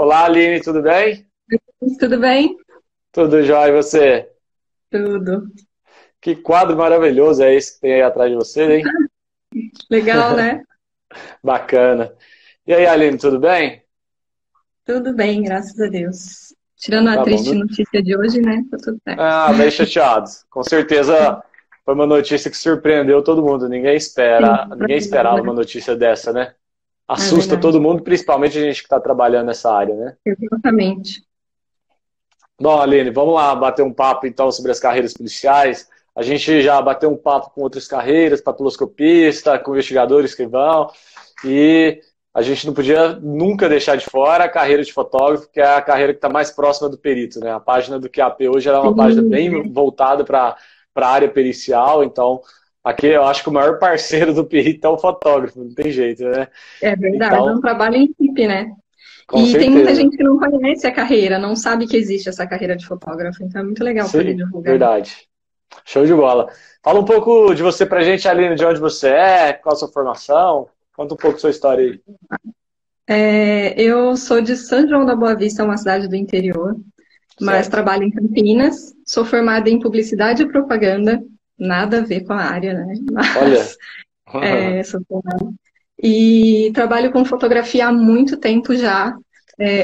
Olá, Aline, tudo bem? Tudo bem? Tudo jóia, e você? Tudo. Que quadro maravilhoso é esse que tem aí atrás de você, hein? Legal, né? Bacana. E aí, Aline, tudo bem? Tudo bem, graças a Deus. Então Tirando a tá bom. triste notícia de hoje, né? Tá tudo certo. Ah, bem chateado. Com certeza foi uma notícia que surpreendeu todo mundo. Sim, Ninguém esperava uma notícia dessa, né? é Assusta verdade. todo mundo, principalmente a gente que está trabalhando nessa área, né? Exatamente. Bom, Aline, vamos lá bater um papo então sobre as carreiras policiais. A gente já bateu um papo com outras carreiras, papiloscopista, com investigadores que vão, e a gente não podia nunca deixar de fora a carreira de fotógrafo, que é a carreira que está mais próxima do perito, né? A página do QAP hoje ela é uma página Sim, bem voltada para a área pericial, então aqui eu acho que o maior parceiro do perito é o fotógrafo, não tem jeito, né? é verdade. É um Então, trabalho em equipe, né? com E tem muita certeza. gente que não conhece a carreira, não sabe que existe essa carreira de fotógrafo, então é muito legal poder Sim, divulgar. verdade. Show de bola. Fala um pouco de você pra gente, Aline, de onde você é, qual a sua formação. Conta um pouco da sua história aí. Eu sou de São João da Boa Vista, uma cidade do interior, mas Certo. trabalho em Campinas. Sou formada em publicidade e propaganda, nada a ver com a área, né? Olha. Mas sou formada. E trabalho com fotografia há muito tempo já.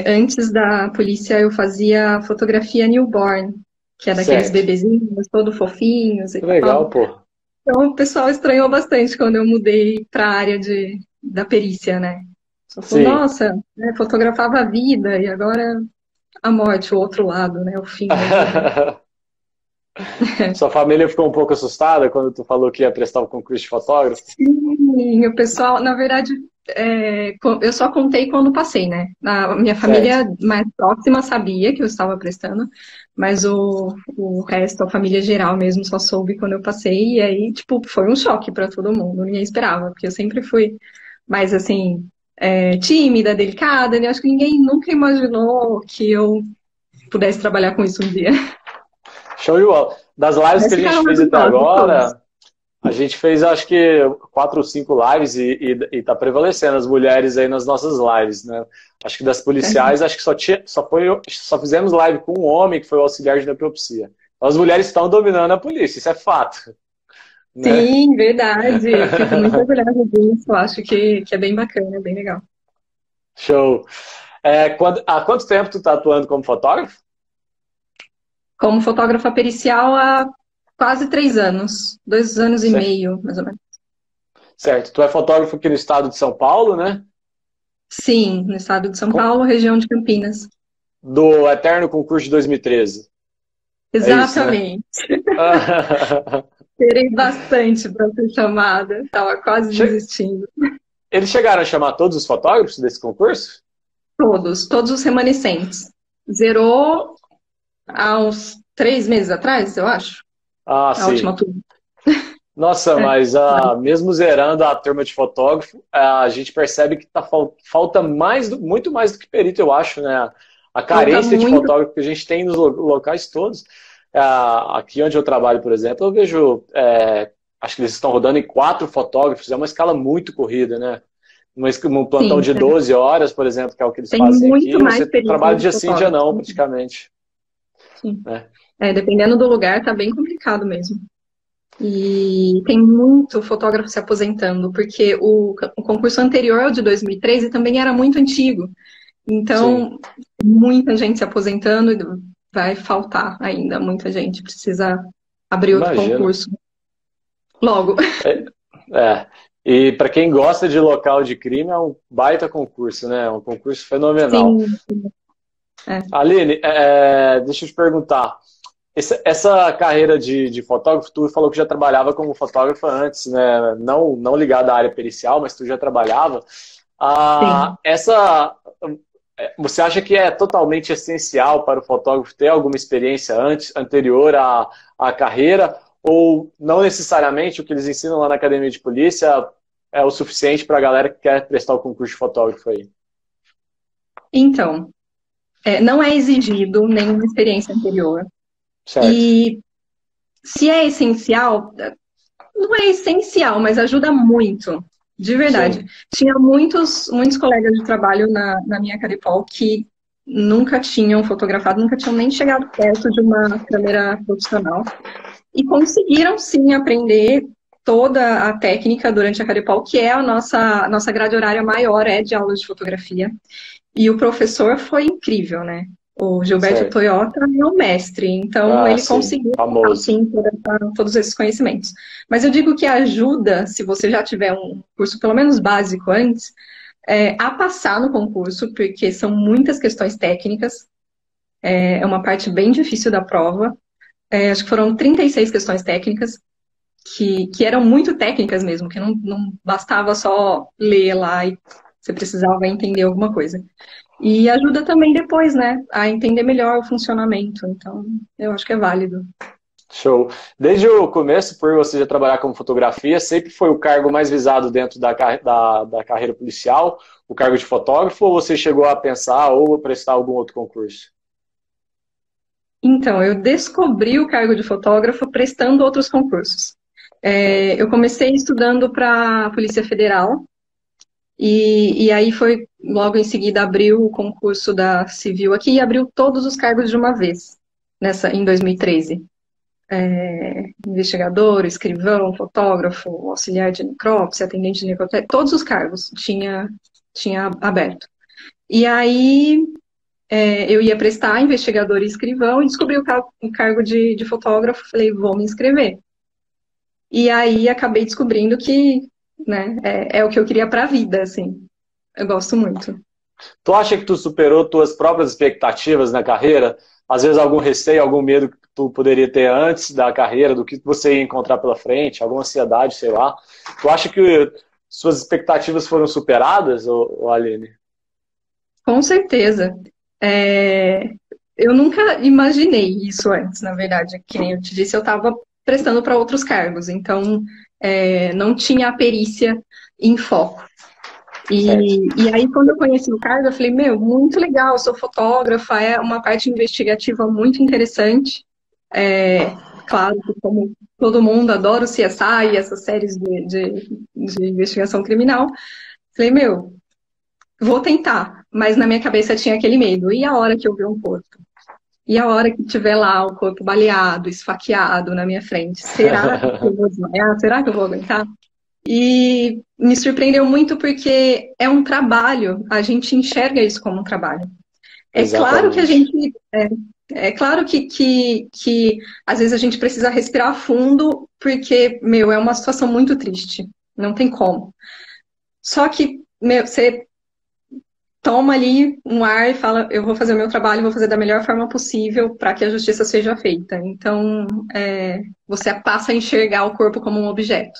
Antes da polícia, eu fazia fotografia newborn, que é daqueles Certo. bebezinhos, todo fofinhos e Que legal, tal. pô. Então, o pessoal estranhou bastante quando eu mudei para a área da perícia, né? Só falou, Sim. nossa, né, fotografava a vida e agora a morte, o outro lado, né? O fim da vida. Sua família ficou um pouco assustada quando tu falou que ia prestar o concurso de fotógrafo? Sim, o pessoal, na verdade, eu só contei quando passei, né? A minha Certo. família mais próxima sabia que eu estava prestando, mas o resto, a família geral mesmo, só soube quando eu passei, e aí, tipo, foi um choque para todo mundo, ninguém esperava, porque eu sempre fui mais, assim, tímida, delicada, e acho que ninguém nunca imaginou que eu pudesse trabalhar com isso um dia. Show de bola. Das lives que Mas a gente ficaram fez até orgulhosos todos. agora, a gente fez acho que 4 ou 5 lives e tá prevalecendo as mulheres aí nas nossas lives, né? Acho que das policiais, acho que só fizemos live com um homem que foi o auxiliar de necropsia. Então, as mulheres estão dominando a polícia, isso é fato, né? Sim, verdade. Eu fico muito orgulhosa disso. Eu acho que é bem bacana, é bem legal. Show. Há quanto tempo tu tá atuando como fotógrafo? Como fotógrafa pericial há quase 3 anos, 2 anos e Cer- meio, mais ou menos. Certo. Tu é fotógrafo aqui no estado de São Paulo, né? Sim, no estado de São Com- Paulo, região de Campinas. Do Eterno Concurso de 2013. É isso, né? Exatamente. Terei bastante para ser chamada. Estava quase Che- desistindo. Eles chegaram a chamar todos os fotógrafos desse concurso? Todos os remanescentes. Zerou há uns 3 meses atrás, eu acho, Ah, a última sim. turma. Nossa, É. mas mesmo zerando a turma de fotógrafo, a gente percebe que falta muito mais do que perito, eu acho, né? A Falta carência de muito. fotógrafo que a gente tem nos locais todos. Aqui onde eu trabalho, por exemplo, eu vejo, acho que eles estão rodando em 4 fotógrafos, é uma escala muito corrida, né? Um plantão Sim, de 12 horas, por exemplo, que é o que eles tem fazem muito aqui, mais você perícia trabalha do que dia sim, dia fotógrafo. não, praticamente. Sim. Né? Dependendo do lugar, tá bem complicado mesmo. E tem muito fotógrafo se aposentando, porque o concurso anterior ao de 2013 também era muito antigo. Sim, Então, muita gente se aposentando e vai faltar ainda. Muita gente precisa abrir outro imagina. concurso logo. É, é. E para quem gosta de local de crime, é um baita concurso, né? É um concurso fenomenal. Sim, é. Aline, deixa eu te perguntar. Essa carreira de fotógrafo, tu falou que já trabalhava como fotógrafa antes, né? Não ligada à área pericial, mas tu já trabalhava. Sim. Você acha que é totalmente essencial para o fotógrafo ter alguma experiência anterior à carreira? Ou não necessariamente o que eles ensinam lá na academia de polícia é o suficiente para a galera que quer prestar o concurso de fotógrafo aí? Então, não é exigido nenhuma experiência anterior. Certo. E se é essencial, não é essencial, mas ajuda muito, de verdade. Sim. Tinha muitos colegas de trabalho na minha Caripol que nunca tinham fotografado, nunca tinham nem chegado perto de uma câmera profissional. E conseguiram, sim, aprender toda a técnica durante a Caripol, que é a nossa grade horária maior, é de aulas de fotografia. E o professor foi incrível, né? O Gilberto Certo. Toyota é o mestre, então Ah, ele sim, conseguiu, famoso. assim, todos esses conhecimentos. Mas eu digo que ajuda, se você já tiver um curso pelo menos básico antes, a passar no concurso, porque são muitas questões técnicas, é uma parte bem difícil da prova. Acho que foram 36 questões técnicas, que eram muito técnicas mesmo, que não bastava só ler lá e você precisava entender alguma coisa. E ajuda também depois, né, a entender melhor o funcionamento. Então, eu acho que é válido. Show. Desde o começo, por você já trabalhar com fotografia, sempre foi o cargo mais visado dentro da carreira policial, o cargo de fotógrafo, ou você chegou a pensar ou a prestar algum outro concurso? Então, eu descobri o cargo de fotógrafo prestando outros concursos. Eu comecei estudando para a Polícia Federal, e aí foi, logo em seguida, abriu o concurso da Civil aqui e abriu todos os cargos de uma vez, em 2013. Investigador, escrivão, fotógrafo, auxiliar de necrópsia, atendente de necrópsia, todos os cargos tinha aberto. E aí eu ia prestar investigador e escrivão e descobri o cargo de fotógrafo, falei, vou me inscrever. E aí acabei descobrindo que, né, é o que eu queria para a vida, assim. Eu gosto muito. Tu acha que tu superou tuas próprias expectativas na carreira? Às vezes algum receio, algum medo que tu poderia ter antes da carreira, do que você ia encontrar pela frente, alguma ansiedade, sei lá. Tu acha que suas expectativas foram superadas, Aline? Com certeza. É, eu nunca imaginei isso antes, na verdade. Que nem eu te disse, eu estava prestando para outros cargos, então não tinha a perícia em foco. Certo. E aí, quando eu conheci o cargo, eu falei, meu, muito legal, eu sou fotógrafa, é uma parte investigativa muito interessante. Claro que como todo mundo adora o CSI e essas séries de investigação criminal, falei, meu, vou tentar. Mas na minha cabeça tinha aquele medo. E a hora que eu ver um corpo? E a hora que tiver lá o corpo baleado, esfaqueado na minha frente? Será que eu vou desmaiar? Será que eu vou aguentar? E me surpreendeu muito porque é um trabalho, a gente enxerga isso como um trabalho. É claro que a Exatamente. gente. É claro que às vezes a gente precisa respirar fundo, porque, meu, é uma situação muito triste. Não tem como. Só que, meu, você toma ali um ar e fala, eu vou fazer o meu trabalho, vou fazer da melhor forma possível para que a justiça seja feita. Então, você passa a enxergar o corpo como um objeto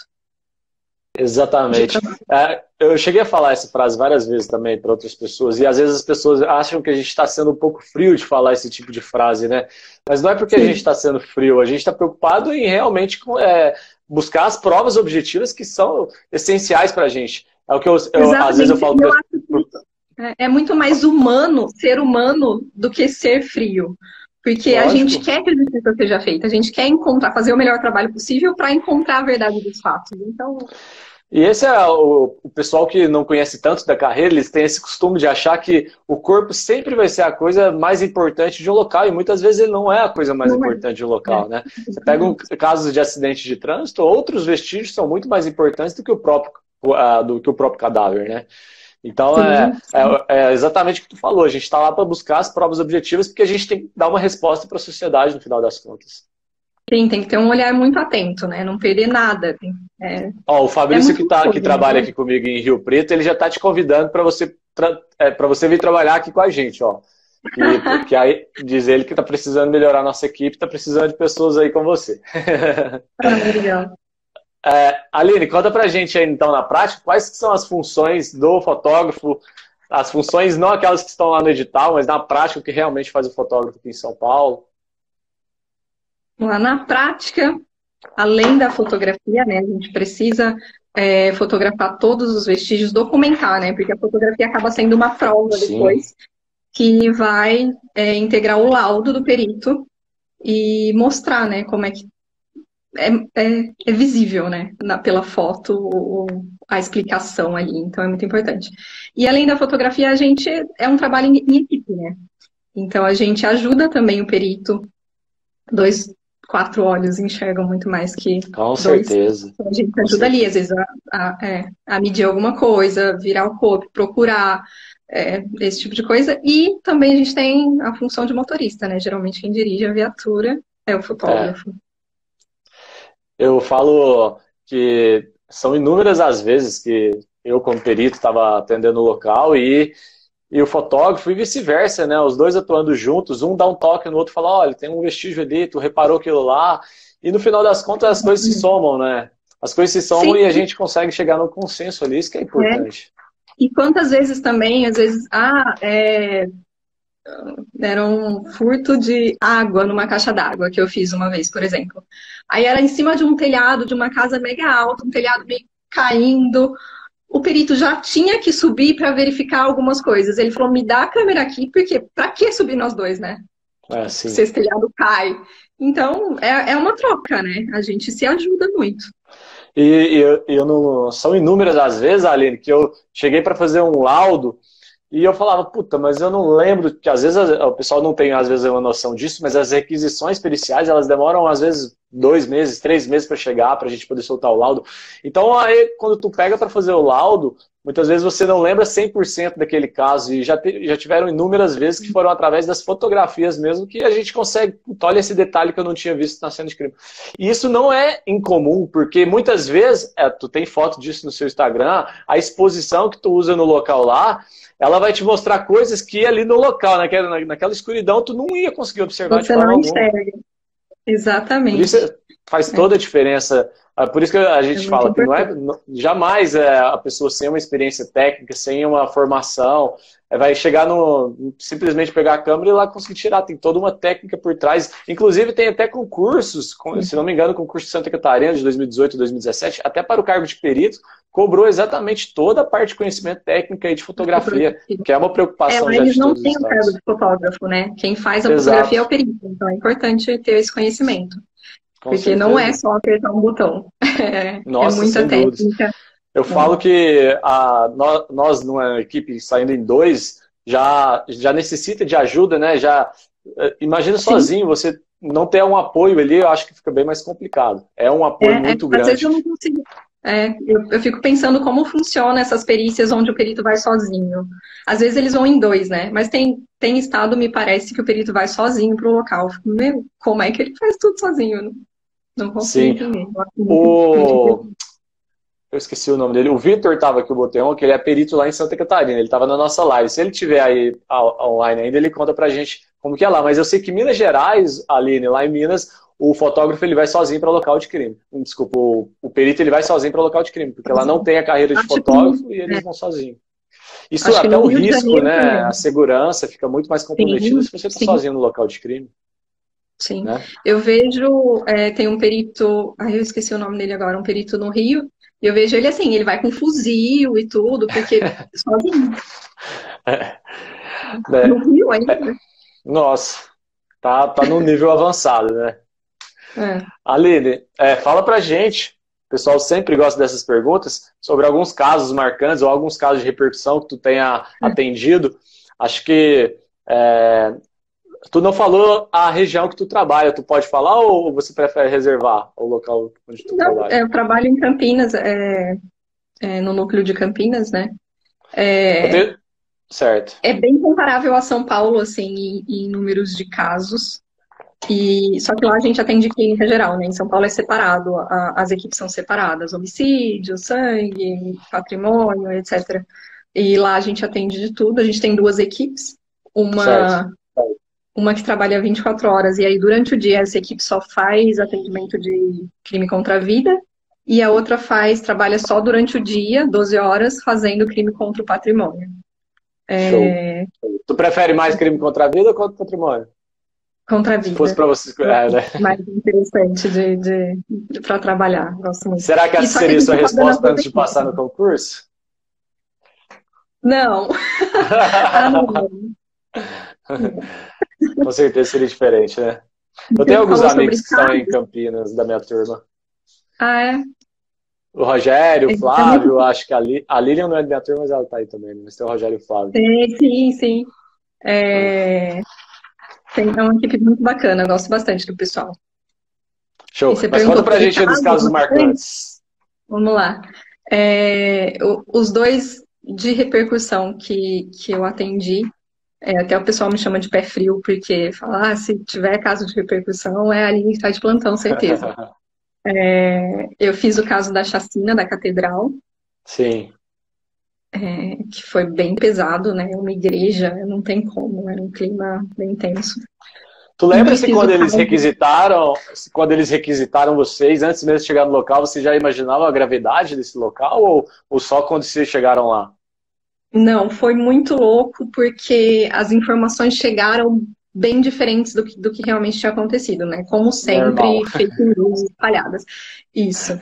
de Exatamente. trabalho. Eu cheguei a falar essa frase várias vezes também para outras pessoas, e às vezes as pessoas acham que a gente está sendo um pouco frio de falar esse tipo de frase, né? Mas não é porque a gente Sim, está sendo frio, a gente está preocupado em realmente buscar as provas objetivas que são essenciais para a gente. É o que às vezes eu exatamente. falo E para. eu acho que é muito mais humano, ser humano, do que ser frio. Porque a gente Lógico. quer que a justiça seja feita, a gente quer encontrar, fazer o melhor trabalho possível para encontrar a verdade dos fatos. Então, E esse é o pessoal que não conhece tanto da carreira, eles têm esse costume de achar que o corpo sempre vai ser a coisa mais importante de um local, e muitas vezes ele não é a coisa mais não é. importante de um local, né? Você pega casos de acidente de trânsito, outros vestígios são muito mais importantes do que o próprio cadáver, né? Então Sim, sim. é exatamente o que tu falou, a gente está lá para buscar as provas objetivas porque a gente tem que dar uma resposta para a sociedade no final das contas. Sim, tem que ter um olhar muito atento, né? Não perder nada. Ó, o É Fabrício muito que gostoso, trabalha né? aqui comigo em Rio Preto, ele já está te convidando para para você vir trabalhar aqui com a gente, ó. Que aí diz ele que está precisando melhorar a nossa equipe, está precisando de pessoas aí com você. Ah, legal. Aline, conta pra gente aí então na prática, quais que são as funções do fotógrafo, as funções não aquelas que estão lá no edital, mas na prática o que realmente faz o fotógrafo aqui em São Paulo. Lá na prática, além da fotografia, né? A gente precisa fotografar todos os vestígios, documentar, né? Porque a fotografia acaba sendo uma prova Sim, depois, que vai integrar o laudo do perito e mostrar, né, como é que é visível, né, pela foto, a explicação ali, então é muito importante. E além da fotografia, a gente é um trabalho em equipe, né? Então, a gente ajuda também o perito. Dois, quatro olhos enxergam muito mais que Com dois. certeza. Então, a gente Com ajuda ali, às certeza. vezes, a medir alguma coisa, virar o corpo, procurar, esse tipo de coisa. E também a gente tem a função de motorista, né? Geralmente quem dirige a viatura é o É. fotógrafo. Eu falo que são inúmeras as vezes que eu, como perito, estava atendendo o local e o fotógrafo e vice-versa, né? Os dois atuando juntos, um dá um toque no outro e fala, olha, tem um vestígio ali, tu reparou aquilo lá. E no final das contas as coisas se somam, né? As coisas se somam Sim, e a gente consegue chegar no consenso ali, isso que é é. importante. E quantas vezes também, às vezes, era um furto de água numa caixa d'água que eu fiz uma vez, por exemplo. Aí era em cima de um telhado de uma casa mega alta, um telhado meio caindo. O perito já tinha que subir para verificar algumas coisas. Ele falou: me dá a câmera aqui, porque para que subir nós dois, né? É, Se sim. esse telhado cai. Então, é uma troca, né? A gente se ajuda muito. Eu não, são inúmeras as vezes, Aline, que eu cheguei para fazer um laudo. E eu falava, puta, mas eu não lembro, que às vezes o pessoal não tem, às vezes, uma noção disso, mas as requisições periciais, elas demoram, às vezes, 2 meses, 3 meses para chegar, para a gente poder soltar o laudo. Então, aí, quando tu pega para fazer o laudo, muitas vezes você não lembra 100% daquele caso, e já tiveram inúmeras vezes que foram através das fotografias mesmo, que a gente consegue, puta, olha esse detalhe que eu não tinha visto na cena de crime. E isso não é incomum, porque muitas vezes, tu tem foto disso no seu Instagram, a exposição que tu usa no local lá, ela vai te mostrar coisas que ali no local, naquela escuridão, tu não ia conseguir observar de Você não forma alguma. enxerga. Por isso Exatamente. faz É, toda a diferença. Por isso que a é gente muito fala que não é importante. jamais a pessoa sem uma experiência técnica, sem uma formação, vai chegar no simplesmente pegar a câmera e lá conseguir tirar. Tem toda uma técnica por trás. Inclusive tem até concursos, se não me engano, o concurso de Santa Catarina de 2018 e 2017, até para o cargo de perito, cobrou exatamente toda a parte de conhecimento técnico e de fotografia, que é uma preocupação Lá já eles de não todos os têm o cargo estados. de fotógrafo, né? Quem faz a fotografia é Exato, o perito. Então é importante ter esse conhecimento. com Porque não é certeza. só apertar um botão. É Nossa, muita sem dúvidas. técnica. Eu falo que nós, numa equipe saindo em dois, já necessita de ajuda, né? Imagina Sim, sozinho, você não ter um apoio ali, eu acho que fica bem mais complicado. É um apoio muito às vezes eu grande. não consigo. Eu fico pensando como funciona essas perícias onde o perito vai sozinho. Às vezes eles vão em dois, né? Mas tem estado, me parece, que o perito vai sozinho para o local. Eu fico, meu, como é que ele faz tudo sozinho? Eu não consigo Sim. entender. Eu acho muito, muito O, interessante. eu esqueci o nome dele. O Vitor estava aqui, o Boteon, que ele é perito lá em Santa Catarina. Ele estava na nossa live. Se ele tiver aí online ainda, ele conta pra gente como que é lá. Mas eu sei que em Minas Gerais, Aline, lá em Minas, o fotógrafo ele vai sozinho para local de crime. Desculpa, o perito ele vai sozinho para local de crime, porque lá não tem a carreira de Acho que no, fotógrafo e eles vão sozinhos. Isso acho que até no o Rio de risco, Janeiro né? A também. segurança fica muito mais comprometida Sim, se você está sim. sozinho no local de crime, Sim, né? eu vejo, tem um perito, eu esqueci o nome dele agora, um perito no Rio, e eu vejo ele assim, ele vai com fuzil e tudo, porque sozinho, no Né? Rio ainda. Nossa, tá num nível avançado, né? É. Aline, fala pra gente, o pessoal sempre gosta dessas perguntas, sobre alguns casos marcantes ou alguns casos de repercussão que tu tenha atendido. Acho que tu não falou a região que tu trabalha. Tu pode falar ou você prefere reservar o local onde tu Não, trabalha? eu trabalho em Campinas, no núcleo de Campinas, né? Eu É, tenho... Certo. é bem comparável a São Paulo, assim, em números de casos. Só que lá a gente atende clínica geral, né? Em São Paulo é separado, as equipes são separadas, homicídio, sangue, patrimônio, etc. E lá a gente atende de tudo. A gente tem duas equipes, Certo. uma que trabalha 24 horas, e aí durante o dia essa equipe só faz atendimento de crime contra a vida, e a outra trabalha só durante o dia, 12 horas, fazendo crime contra o patrimônio. Show. Tu prefere mais crime contra a vida ou contra o patrimônio? Contra a Se fosse vida. pra você Eu escolher, acho né? mais interessante para trabalhar, gosto muito. Será que E essa só que a seria a sua gente roda nas resposta duas antes de passar equipes. no concurso? Não. Ah, não. Não. Com certeza seria diferente, né? Eu tenho Você alguns falou sobre amigos que estão em casos. Campinas, da minha turma. Ah, é? O Rogério, o É Flávio, muito. acho que a Lilian não é da minha turma, mas ela tá aí também, né? Mas tem o Rogério e o Flávio. Sim, sim. É, É uma equipe muito bacana, eu gosto bastante do pessoal. Show. E você Mas conta perguntou pra sobre gente aí dos casos marcantes. vamos lá. Os dois de repercussão que eu atendi, até o pessoal me chama de pé frio, porque fala, se tiver caso de repercussão, é a Aline que está de plantão, certeza. Eu fiz o caso da chacina da catedral, Sim. que foi bem pesado, né? Uma igreja, não tem como, era um clima bem tenso. Tu lembra E se fiz o caso. quando eles requisitaram vocês, antes mesmo de chegar no local, você já imaginava a gravidade desse local ou só quando vocês chegaram lá? Não, foi muito louco porque as informações chegaram bem diferentes do que realmente tinha acontecido, né? Como Normal. sempre, fake news espalhadas. Isso.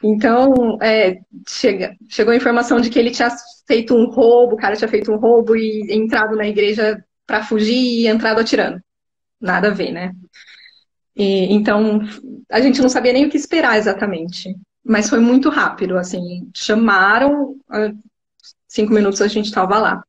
Então, chegou a informação de que ele tinha feito um roubo, o cara tinha feito um roubo e entrado na igreja para fugir e entrado atirando. Nada a ver, né? Então, a gente não sabia nem o que esperar exatamente. Mas foi muito rápido, assim. Chamaram, 5 minutos a gente estava lá.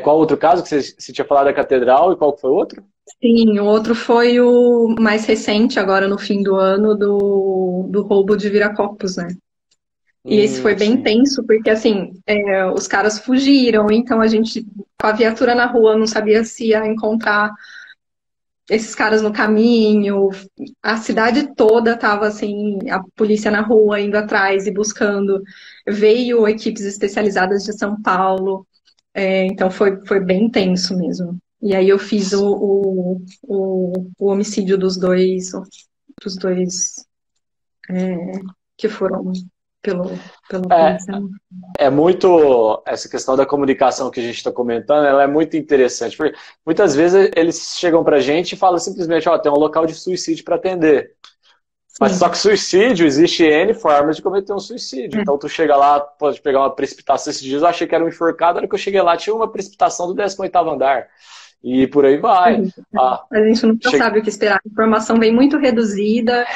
Qual outro caso que você tinha falado da catedral e qual foi o outro? Sim, o outro foi o mais recente, agora no fim do ano, do roubo de Viracopos, né? E esse foi bem Sim. tenso, porque assim, os caras fugiram, então a gente, com a viatura na rua, não sabia se ia encontrar esses caras no caminho. A cidade toda estava assim, a polícia na rua indo atrás e buscando. Veio equipes especializadas de São Paulo, então foi bem tenso mesmo. E aí eu fiz o homicídio dos dois que foram pelo polícia. Muito essa questão da comunicação que a gente está comentando, ela é muito interessante, porque muitas vezes eles chegam para a gente e falam simplesmente, tem um local de suicídio para atender. Mas Sim. só que suicídio, existe N formas de cometer um suicídio. Então tu chega lá, pode pegar uma precipitação. Esses dias eu achei que era um enforcado, na hora que eu cheguei lá tinha uma precipitação do 18º andar. E por aí vai. A gente nunca sabe o que esperar. A informação vem muito reduzida.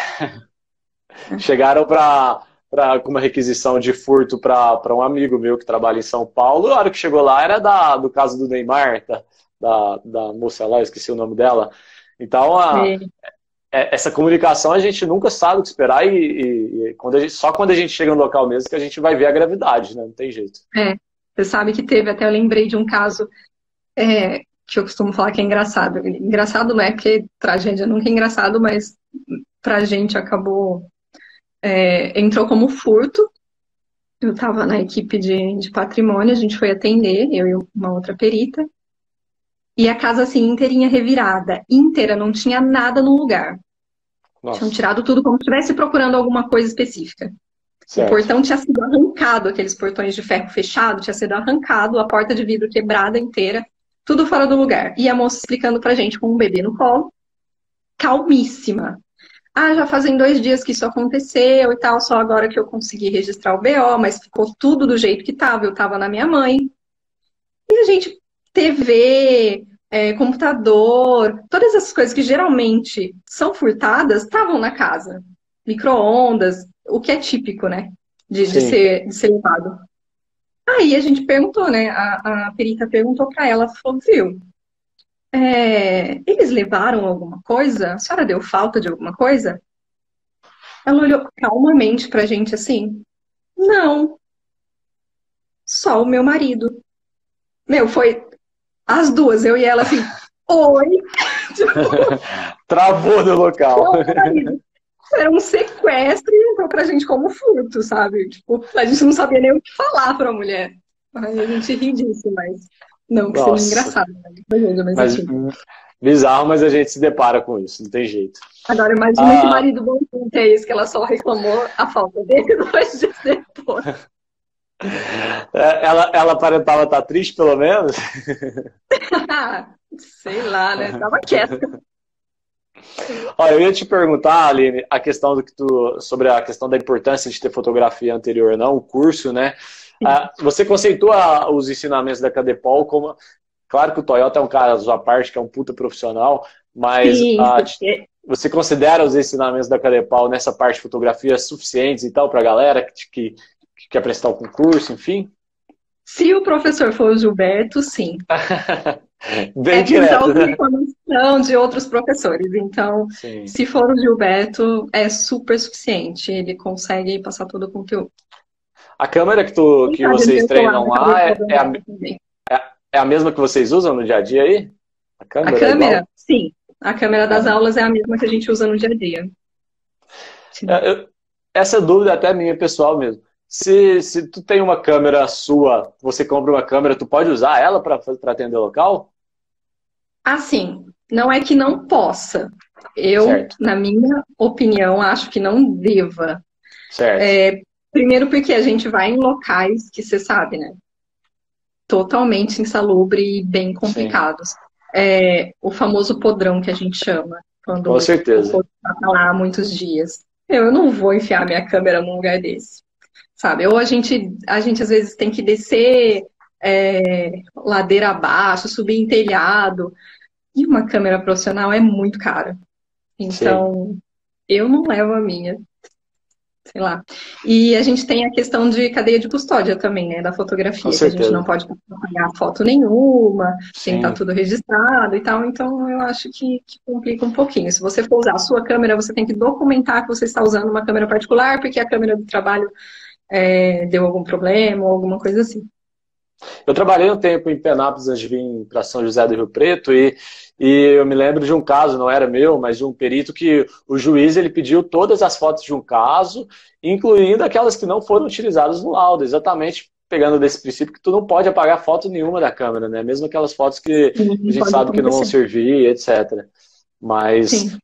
Chegaram com uma requisição de furto para um amigo meu que trabalha em São Paulo. A hora que chegou lá era do caso do Neymar, da moça lá, eu esqueci o nome dela. Então, essa comunicação a gente nunca sabe o que esperar e só quando a gente chega no local mesmo que a gente vai ver a gravidade, né? Não tem jeito. Você sabe que teve, até eu lembrei de um caso que eu costumo falar que é engraçado. Engraçado não é porque tragédia nunca é engraçado, mas pra gente acabou... entrou como furto. Eu estava na equipe de patrimônio, a gente foi atender, eu e uma outra perita. E a casa, assim, inteirinha revirada. Inteira, não tinha nada no lugar. Nossa. Tinham tirado tudo como se estivesse procurando alguma coisa específica. Certo. O portão tinha sido arrancado, aqueles portões de ferro fechado, tinha sido arrancado, a porta de vidro quebrada inteira, tudo fora do lugar. E a moça explicando pra gente com um bebê no colo, calmíssima. Já fazem 2 dias que isso aconteceu e tal, só agora que eu consegui registrar o BO, mas ficou tudo do jeito que estava, eu estava na minha mãe. E a gente, TV, computador, todas essas coisas que geralmente são furtadas, estavam na casa. Micro-ondas, o que é típico, né? De ser levado. Aí a gente perguntou, né? A perita perguntou para ela, falou, viu? Eles levaram alguma coisa? A senhora deu falta de alguma coisa? Ela olhou calmamente pra gente assim, não, só o meu marido. Foi as duas, eu e ela assim, oi. Travou no local. Era um sequestro e entrou pra gente como furto, sabe? Tipo, a gente não sabia nem o que falar pra mulher. Aí a gente ri disso, mas não, que seria engraçado. Mas bizarro, mas a gente se depara com isso, não tem jeito. Agora imagina que marido bom que é esse, que ela só reclamou a falta dele 2 dias depois. Ela aparentava estar triste, pelo menos? Sei lá, né? Tava quieta. Olha, eu ia te perguntar, Aline, sobre a questão da importância de ter fotografia anterior, não, o curso, né? Você conceitua os ensinamentos da Cadepol como... Claro que o Toyota é um caso à parte, que é um puta profissional, mas você considera os ensinamentos da Cadepol nessa parte de fotografia suficientes e tal para a galera que quer prestar o concurso, enfim? Se o professor for o Gilberto, sim. Bem Que eu já direto, ouvi né? informação de outros professores. Então, Sim. se for o Gilberto, é super suficiente. Ele consegue passar todo o conteúdo. A câmera Quem que sabe no vocês teu treinam lado acabou lá problema também. é a mesma que vocês usam no dia a dia aí? A A câmera é câmera, igual? sim. A câmera das Ah. aulas é a mesma que a gente usa no dia a dia. Sim. Essa dúvida é até minha, pessoal mesmo. Se tu tem uma câmera sua, você compra uma câmera, tu pode usar ela para atender local? Assim, não é que não possa. Eu, Certo, na minha opinião, acho que não deva. certo. Primeiro porque a gente vai em locais que você sabe, né? Totalmente insalubre e bem Sim, complicados. O famoso podrão que a gente chama, com quando o certeza. podrão está lá há muitos dias. Eu não vou enfiar minha câmera num lugar desse, sabe? Ou a gente às vezes tem que descer ladeira abaixo, subir em telhado, e uma câmera profissional é muito cara. Sim, Então, eu não levo a minha. Sei lá. E a gente tem a questão de cadeia de custódia também, né, da com fotografia, que a gente não certeza. pode apagar foto nenhuma, tem que estar Sim. tudo registrado e tal, então eu acho que complica um pouquinho. Se você for usar a sua câmera, você tem que documentar que você está usando uma câmera particular, porque a câmera do trabalho deu algum problema ou alguma coisa assim. Eu trabalhei um tempo em Penápolis antes de vir para São José do Rio Preto e eu me lembro de um caso, não era meu, mas de um perito que o juiz ele pediu todas as fotos de um caso, incluindo aquelas que não foram utilizadas no laudo, exatamente pegando desse princípio que tu não pode apagar foto nenhuma da câmera, né? Mesmo aquelas fotos que a Sim, gente pode sabe que não vão acontecer. servir, etc. Mas Sim.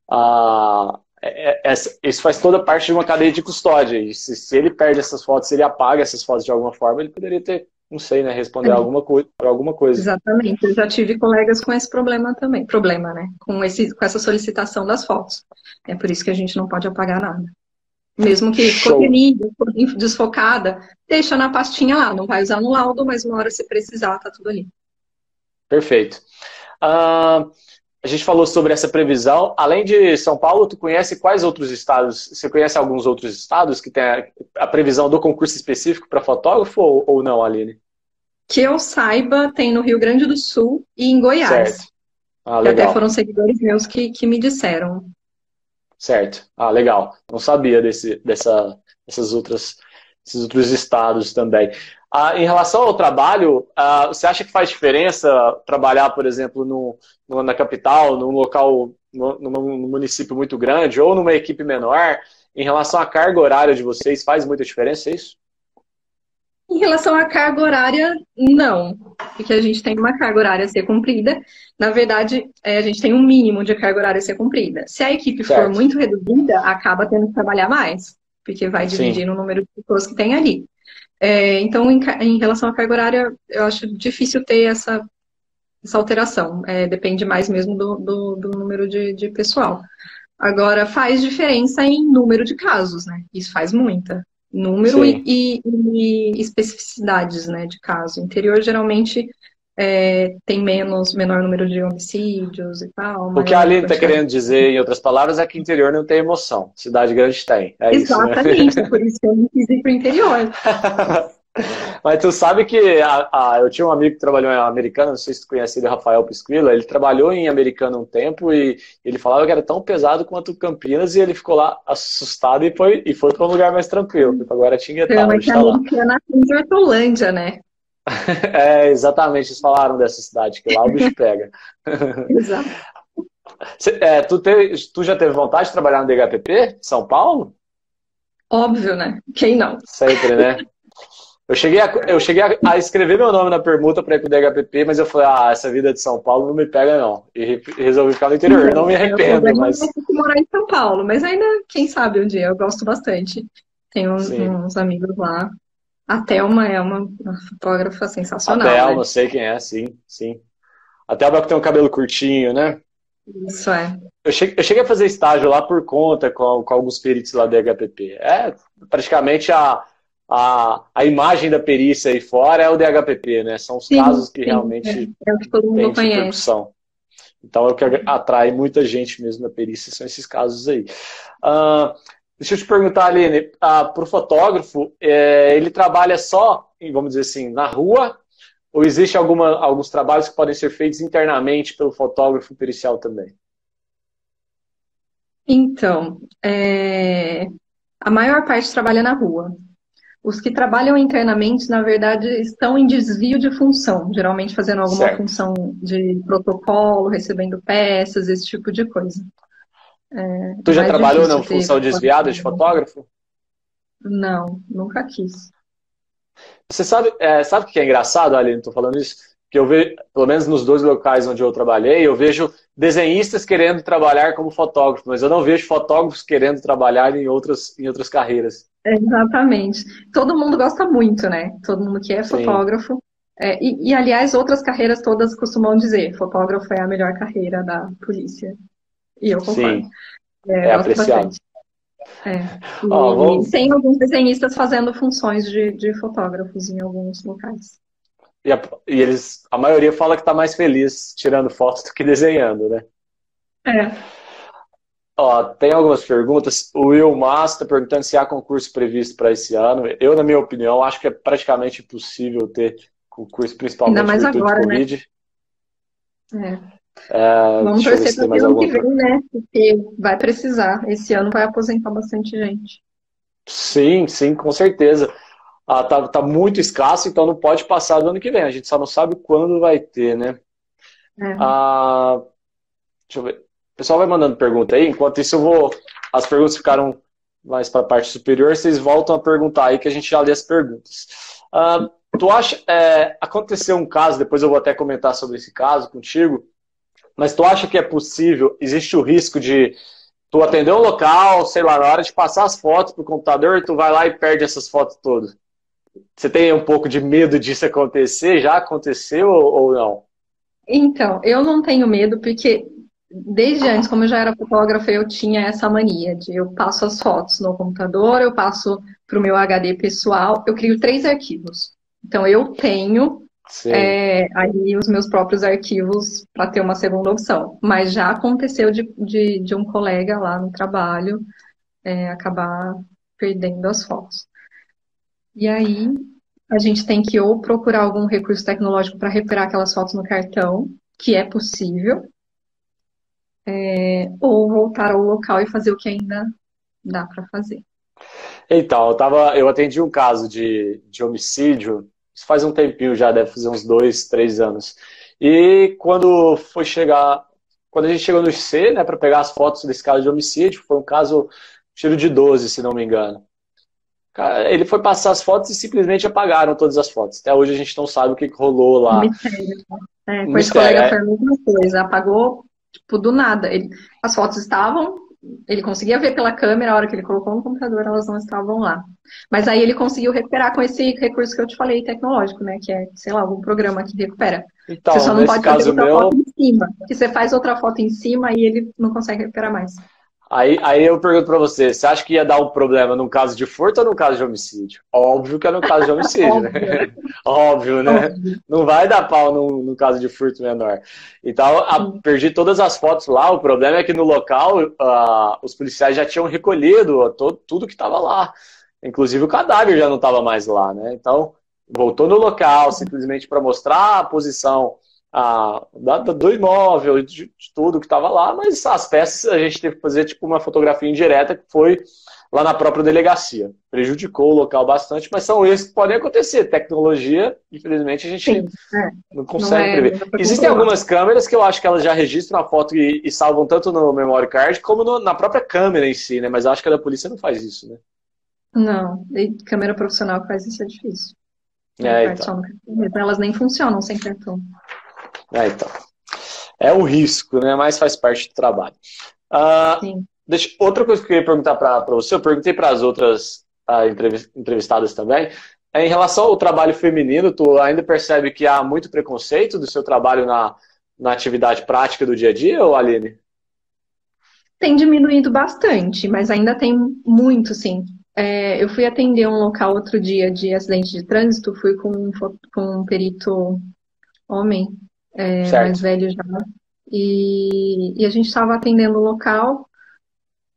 isso faz toda parte de uma cadeia de custódia. E se ele perde essas fotos, se ele apaga essas fotos de alguma forma, ele poderia ter, não sei, né, responder É, alguma coisa por alguma coisa. exatamente. Eu já tive colegas com esse problema também. Problema, né? Com essa solicitação das fotos. É por isso que a gente não pode apagar nada. Mesmo que ficou Show. tremida, ficou desfocada, deixa na pastinha lá. Não vai usar no laudo, mas uma hora se precisar, tá tudo ali. Perfeito. Ah, a gente falou sobre essa previsão. Além de São Paulo, tu conhece quais outros estados? Você conhece alguns outros estados que tem a previsão do concurso específico para fotógrafo ou não, Aline? Que eu saiba, tem no Rio Grande do Sul e em Certo. Goiás. Ah, Que até foram legal. seguidores meus que me disseram. Certo. Ah, legal. Não sabia dessas esses outros estados também. Em relação ao trabalho, você acha que faz diferença trabalhar, por exemplo, na capital, num local, num município muito grande ou numa equipe menor? Em relação à carga horária de vocês, faz muita diferença isso? Em relação à carga horária, não. Porque a gente tem uma carga horária a ser cumprida. Na verdade, a gente tem um mínimo de carga horária a ser cumprida. Se a equipe for Certo. muito reduzida, acaba tendo que trabalhar mais, porque vai Sim. dividir no número de pessoas que tem ali. Então, em relação à carga horária, eu acho difícil ter essa alteração. Depende mais mesmo do número de pessoal. Agora, faz diferença em número de casos, né? Isso faz muita. Número Sim. e especificidades, né, de caso. Interior, geralmente, tem menor número de homicídios e tal, O que a maior Aline está quantidade. querendo dizer, em outras palavras, é que interior não tem emoção. Cidade grande tem. É isso, né? Exatamente, é por isso que eu não quis ir para o interior. Mas tu sabe que eu tinha um amigo que trabalhou em Americana, não sei se tu conhece ele, Rafael Pisquila, ele trabalhou em Americana um tempo e ele falava que era tão pesado quanto Campinas e ele ficou lá assustado e foi para um lugar mais tranquilo, foi para Guaratinguetá, Chama hoje que a está lá. americana tem de Hortolândia, né? É, exatamente, eles falaram dessa cidade, que lá o bicho pega. Exato. Tu já teve vontade de trabalhar no DHPP, São Paulo? Óbvio, né? Quem não? Sempre, né? Eu cheguei a escrever meu nome na permuta para ir pro DHPP, mas eu falei, essa vida de São Paulo não me pega, não. E resolvi ficar no interior. Eu não me O arrependo, problema é mas ter que morar em São Paulo, mas ainda, quem sabe um dia, eu gosto bastante. Tenho sim. uns amigos lá. A Thelma é uma fotógrafa A sensacional, né? Thelma, sei quem é, sim, sim. A Thelma que tem um cabelo curtinho, né? Isso é. Eu cheguei a fazer estágio lá por conta com alguns peritos lá do DHPP. É praticamente a imagem da perícia aí fora é o DHPP, né? São os Sim, casos que sim. realmente É o que todo têm mundo conhece. repercussão. Então, é o que atrai muita gente mesmo na perícia, são esses casos aí. Deixa eu te perguntar, Aline, para o fotógrafo, ele trabalha só vamos dizer assim, na rua, ou existe alguns trabalhos que podem ser feitos internamente pelo fotógrafo pericial também? Então, a maior parte trabalha na rua. Os que trabalham internamente, na verdade, estão em desvio de função, geralmente fazendo alguma Certo. função de protocolo, recebendo peças, esse tipo de coisa. Tu já Mais trabalhou na difícil ter. função desviada de fotógrafo? Não, nunca quis. Você sabe o que é engraçado, Aline? Estou falando isso, que eu vejo, pelo menos nos dois locais onde eu trabalhei, eu vejo desenhistas querendo trabalhar como fotógrafo, mas eu não vejo fotógrafos querendo trabalhar em outras carreiras. Exatamente. Todo mundo gosta muito, né? Todo mundo que é Sim, fotógrafo. Aliás, outras carreiras todas costumam dizer, fotógrafo é a melhor carreira da polícia. E eu concordo. sim, é Gosto apreciado. bastante. É. Ó, E tem alguns desenhistas fazendo funções de fotógrafos em alguns locais. a maioria fala que está mais feliz tirando fotos do que desenhando, né? É. Ó, tem algumas perguntas. O Will Massa está perguntando se há concurso previsto para esse ano. Eu, na minha opinião, acho que é praticamente impossível ter concurso, Ainda principalmente em mais virtude de agora, né? Covid. É. Vamos Deixa eu ver torcer se para tem ter mais ano que alguma vem, pergunta. né? Porque vai precisar. Esse ano vai aposentar bastante gente. Sim, sim, com certeza. Tá muito escasso, então não pode passar do ano que vem. A gente só não sabe quando vai ter, né? É. Ah, deixa eu ver. O pessoal vai mandando pergunta aí. Enquanto isso, eu vou. As perguntas ficaram mais para a parte superior. Vocês voltam a perguntar aí que a gente já lê as perguntas. Tu acha. Aconteceu um caso, depois eu vou até comentar sobre esse caso contigo. Mas tu acha que é possível? Existe o risco de tu atender um local, sei lá, na hora de passar as fotos pro computador, tu vai lá e perde essas fotos todas. Você tem um pouco de medo disso acontecer? Já aconteceu ou não? Então, eu não tenho medo, porque desde antes, como eu já era fotógrafa, eu tinha essa mania de eu passo as fotos no computador, eu passo para o meu HD pessoal, eu crio 3 arquivos. Então, eu tenho Sim. aí os meus próprios arquivos para ter uma segunda opção. Mas já aconteceu de um colega lá no trabalho acabar perdendo as fotos. E aí, a gente tem que ou procurar algum recurso tecnológico para recuperar aquelas fotos no cartão, que é possível, ou voltar ao local e fazer o que ainda dá para fazer. Então, eu atendi um caso de homicídio, isso faz um tempinho já, deve fazer uns 2, 3 anos. E quando a gente chegou no IC, né, para pegar as fotos desse caso de homicídio, foi um caso tiro de 12, se não me engano. Cara, ele foi passar as fotos e simplesmente apagaram todas as fotos. Até hoje a gente não sabe o que rolou Um lá. mistério. Um Com esse mistério. colega foi a mesma coisa, apagou, tipo, do nada. As fotos estavam, ele conseguia ver pela câmera, a hora que ele colocou no computador, elas não estavam lá. Mas aí ele conseguiu recuperar com esse recurso que eu te falei, tecnológico, né? Que é, sei lá, algum programa que recupera. Você Então, só não nesse pode fazer caso outra foto meu, em cima, porque você faz outra foto em cima e ele não consegue recuperar mais. aí eu pergunto pra você acha que ia dar um problema num caso de furto ou num caso de homicídio? Óbvio que é no caso de homicídio, né? Óbvio, Óbvio, né? óbvio. Não vai dar pau num caso de furto menor. Então, Sim. perdi todas as fotos lá. O problema é que no local, os policiais já tinham recolhido tudo que estava lá. Inclusive o cadáver já não estava mais lá, né? Então, voltou no local simplesmente para mostrar a posição do imóvel, de tudo que estava lá, mas as peças a gente teve que fazer tipo uma fotografia indireta que foi lá na própria delegacia. Prejudicou o local bastante, mas são erros que podem acontecer. Tecnologia, infelizmente, a gente Sim, não não consegue prever. não dá pra Existem controlar. algumas câmeras que eu acho que elas já registram a foto e salvam tanto no memory card como na própria câmera em si, né? Mas eu acho que a da polícia não faz isso, né? Não, e câmera profissional que faz isso é difícil. É, parte Então. só no cartão mesmo. Elas nem funcionam sem cartão. Então. É um risco, né? Mas faz parte do trabalho. Ah, Sim. outra coisa que eu queria perguntar para você, eu perguntei para as outras entrevistadas também, em relação ao trabalho feminino, tu ainda percebe que há muito preconceito do seu trabalho na atividade prática do dia a dia, ou Aline? Tem diminuído bastante, mas ainda tem muito, sim. Eu fui atender um local outro dia de acidente de trânsito, fui com um perito homem, mais Certo. velho já, e a gente estava atendendo o local,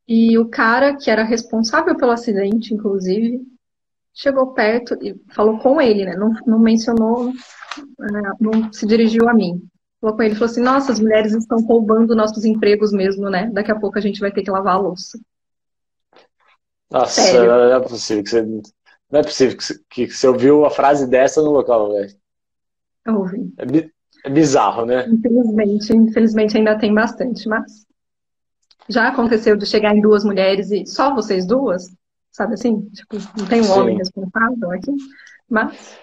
e o cara que era responsável pelo acidente, inclusive, chegou perto e falou com ele, né? Não mencionou, não se dirigiu a mim. Falou com ele, falou assim, nossa, as mulheres estão roubando nossos empregos mesmo, né? Daqui a pouco a gente vai ter que lavar a louça. Nossa, Sério, não é possível que você, não é possível que você ouviu uma frase dessa no local, velho. eu ouvi. É bizarro, né? Infelizmente ainda tem bastante, mas já aconteceu de chegar em duas mulheres e só vocês duas, sabe assim? Tipo, não tem um homem Sim. responsável aqui, mas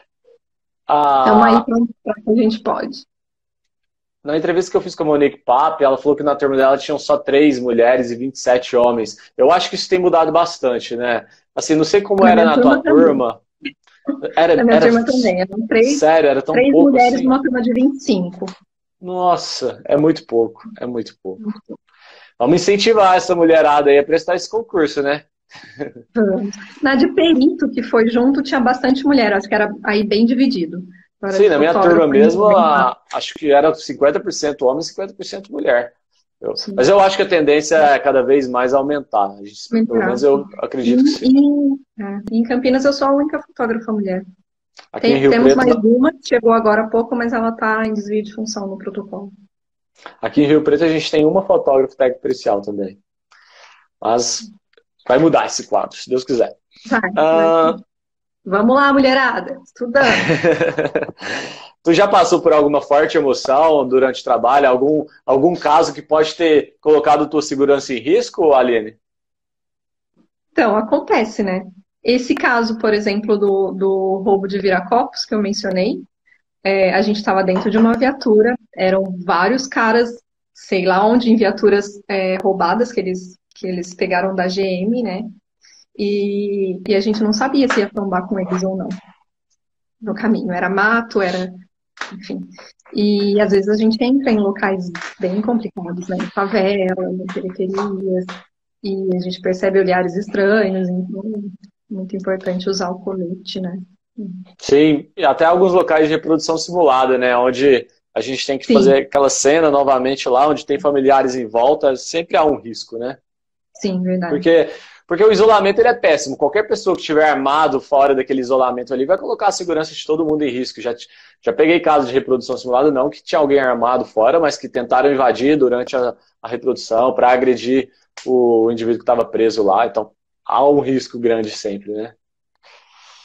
estamos aí A, para que a gente pode. Na entrevista que eu fiz com a Monique Pape, ela falou que na turma dela tinham só 3 mulheres e 27 homens. Eu acho que isso tem mudado bastante, né? Assim, não sei como Na era minha na turma tua também. turma. Na minha turma também. Eram Sério, era tão três pouco mulheres assim? numa turma de 25. Nossa, é muito pouco, é muito pouco. Vamos incentivar essa mulherada aí a prestar esse concurso, né? Vamos. Na de perito, que foi junto, tinha bastante mulher. Acho que era aí bem dividido. Agora, Sim, de na minha turma fotógrafo, ainda mesmo, bem lá. acho que era 50% homem e 50% mulher. Mas Sim. eu acho que a tendência é cada vez mais aumentar. Pelo menos eu acredito que sim. Em Campinas, eu sou a única fotógrafa mulher. Aqui em Rio Temos Preto, mais uma, que chegou agora há pouco, mas ela está em desvio de função no protocolo. aqui em Rio Preto a gente tem uma fotógrafa técnico-pericial também. Mas vai mudar esse quadro, se Deus quiser. Vai. Ah, Vamos lá, mulherada, estudando. Tu já passou por alguma forte emoção durante o trabalho? Algum caso que pode ter colocado tua segurança em risco, Aline? Então, acontece, né? Esse caso, por exemplo, do roubo de viracopos que eu mencionei, a gente estava dentro de uma viatura, eram vários caras, sei lá onde, em viaturas roubadas que eles pegaram da GM, né? E a gente não sabia se ia trombar com eles ou não no caminho. Era mato, enfim. E às vezes a gente entra em locais bem complicados, né? Em favela, em periferias, e a gente percebe olhares estranhos, então é muito importante usar o colete, né? Sim, e até alguns locais de reprodução simulada, né? Onde a gente tem que Sim, fazer aquela cena novamente lá, onde tem familiares em volta, sempre há um risco, né? sim, verdade. Porque, porque o isolamento ele é péssimo. Qualquer pessoa que estiver armado fora daquele isolamento ali vai colocar a segurança de todo mundo em risco. Já peguei casos de reprodução simulada, não que tinha alguém armado fora, mas que tentaram invadir durante a reprodução para agredir o indivíduo que estava preso lá. Então, há um risco grande sempre, né?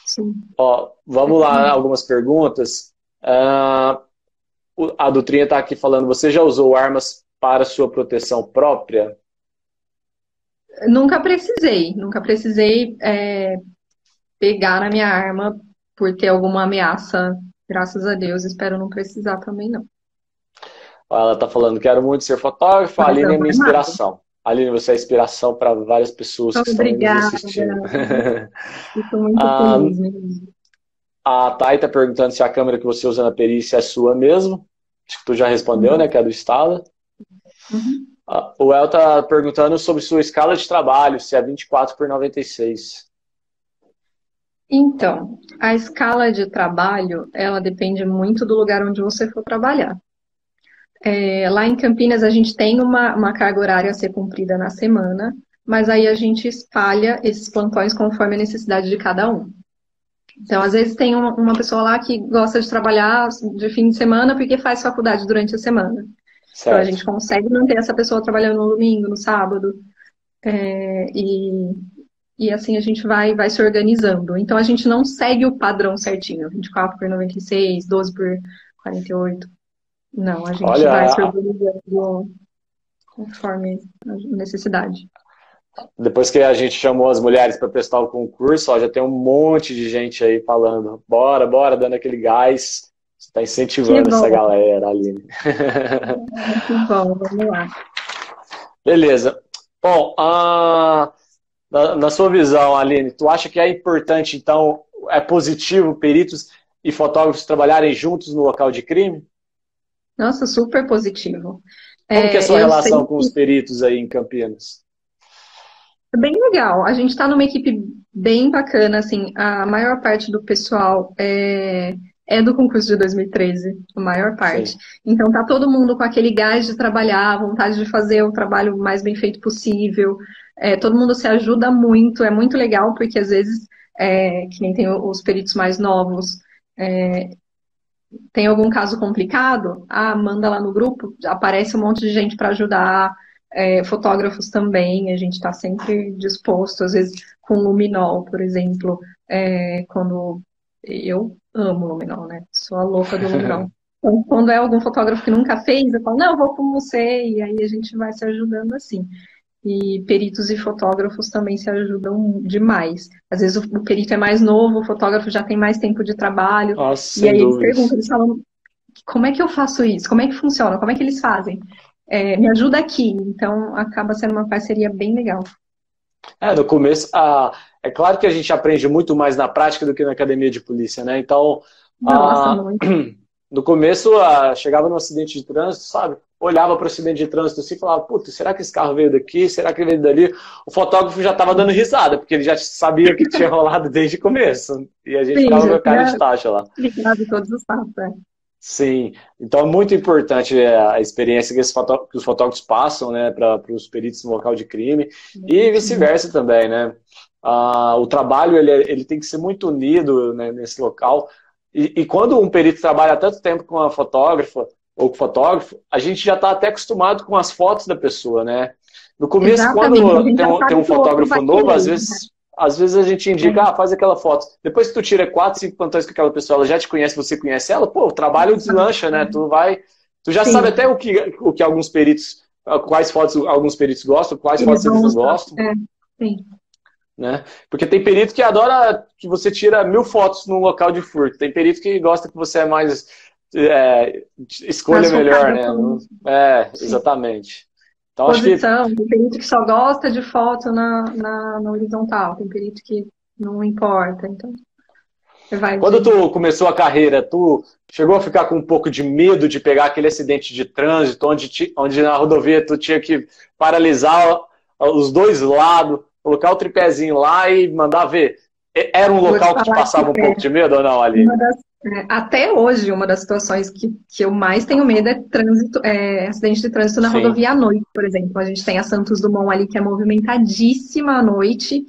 Sim. Ó, vamos lá, algumas perguntas. A Dutrinha está aqui falando, você já usou armas para sua proteção própria? Nunca precisei pegar na minha arma por ter alguma ameaça. Graças a Deus, espero não precisar também, não. Ela está falando, quero muito ser fotógrafa, a Mas Aline é não minha é nada. inspiração. Aline, você é inspiração para várias pessoas que estão aí nos Obrigada. assistindo. Fico muito A, feliz mesmo. a Thay está perguntando se a câmera que você usa na perícia é sua mesmo. Acho que tu já respondeu, né? Que é do Estado. Uhum. O El está perguntando sobre sua escala de trabalho, se é 24 por 96. Então, a escala de trabalho, ela depende muito do lugar onde você for trabalhar. Lá em Campinas, a gente tem uma carga horária a ser cumprida na semana, mas aí a gente espalha esses plantões conforme a necessidade de cada um. Então, às vezes tem uma pessoa lá que gosta de trabalhar de fim de semana porque faz faculdade durante a semana. Então, a gente Certo. consegue manter essa pessoa trabalhando no domingo, no sábado, e assim a gente vai se organizando. Então, a gente não segue o padrão certinho, 24 por 96, 12 por 48. Não, a gente vai se Olha, organizando conforme a necessidade. depois que a gente chamou as mulheres para prestar o concurso, ó, já tem um monte de gente aí falando, bora, bora, dando aquele gás. Você está Que incentivando essa bom, galera, Aline. que bom, vamos lá. Beleza. Bom, na sua visão, Aline, tu acha que é importante, então, é positivo peritos e fotógrafos trabalharem juntos no local de crime? Nossa, super positivo. Como que é a sua Eu sei relação com os que peritos aí em Campinas? é bem legal. A gente está numa equipe bem bacana, assim, a maior parte do pessoal é do concurso de 2013, a maior parte. Sim, Então tá todo mundo com aquele gás de trabalhar, vontade de fazer o trabalho mais bem feito possível. Todo mundo se ajuda muito, é muito legal, porque às vezes que nem tem os peritos mais novos, tem algum caso complicado? Manda lá no grupo, aparece um monte de gente para ajudar, fotógrafos também, a gente está sempre disposto, às vezes com luminol, por exemplo, quando eu amo luminol, né? Sou a louca do luminol. Então, quando é algum fotógrafo que nunca fez, eu falo, não, eu vou com você, e aí a gente vai se ajudando assim. E peritos e fotógrafos também se ajudam demais. Às vezes o perito é mais novo, o fotógrafo já tem mais tempo de trabalho, Nossa, e sem aí eles dúvidas. perguntam, eles falam, como é que eu faço isso? Como é que funciona? Como é que eles fazem? Me ajuda aqui. Então, acaba sendo uma parceria bem legal. No começo, é claro que a gente aprende muito mais na prática do que na academia de polícia, né? Então, Nossa, ah, muito. no começo, chegava no acidente de trânsito, sabe? Olhava para o acidente de trânsito assim e falava, puta, será que esse carro veio daqui? Será que ele veio dali? O fotógrafo já estava dando risada, porque ele já sabia o que tinha rolado desde o começo. E a gente Sim, ficava com já a cara de tinha taxa lá. ligado todos os passos. Sim, então é muito importante a experiência que que os fotógrafos passam, né, para os peritos no local de crime e vice-versa também, né? O trabalho ele tem que ser muito unido, né, nesse local. E quando um perito trabalha tanto tempo com a fotógrafa ou com o fotógrafo, a gente já está até acostumado com as fotos da pessoa, né? No começo, Exatamente, a quando gente já tem sabe um que o outro vai fotógrafo novo, querer, né? às vezes a gente indica, É, faz aquela foto. Depois que tu tira 4, 5 plantões com aquela pessoa, ela já te conhece, você conhece ela, pô, o trabalho deslancha, né? Tu já sabe sim, até o que alguns peritos, quais fotos alguns peritos gostam, quais eles fotos vão eles não usar. gostam, Sim. né? Porque tem perito que adora que você tira 1000 fotos num local de furto. Tem perito que gosta que você é mais escolha Mais melhor, focada né? com Exatamente. Então acho que posição. Tem perito que só gosta de foto na horizontal. Tem perito que não importa. Então, vai quando de. tu começou a carreira, tu chegou a ficar com um pouco de medo de pegar aquele acidente de trânsito, onde na rodovia tu tinha que paralisar os dois lados, colocar o tripézinho lá e mandar ver. Era um Vou te local que te falar que passava um pouco de medo ou não, Aline? até hoje, uma das situações que eu mais tenho medo é acidente de trânsito na Sim. rodovia à noite, por exemplo. A gente tem a Santos Dumont ali que é movimentadíssima à noite.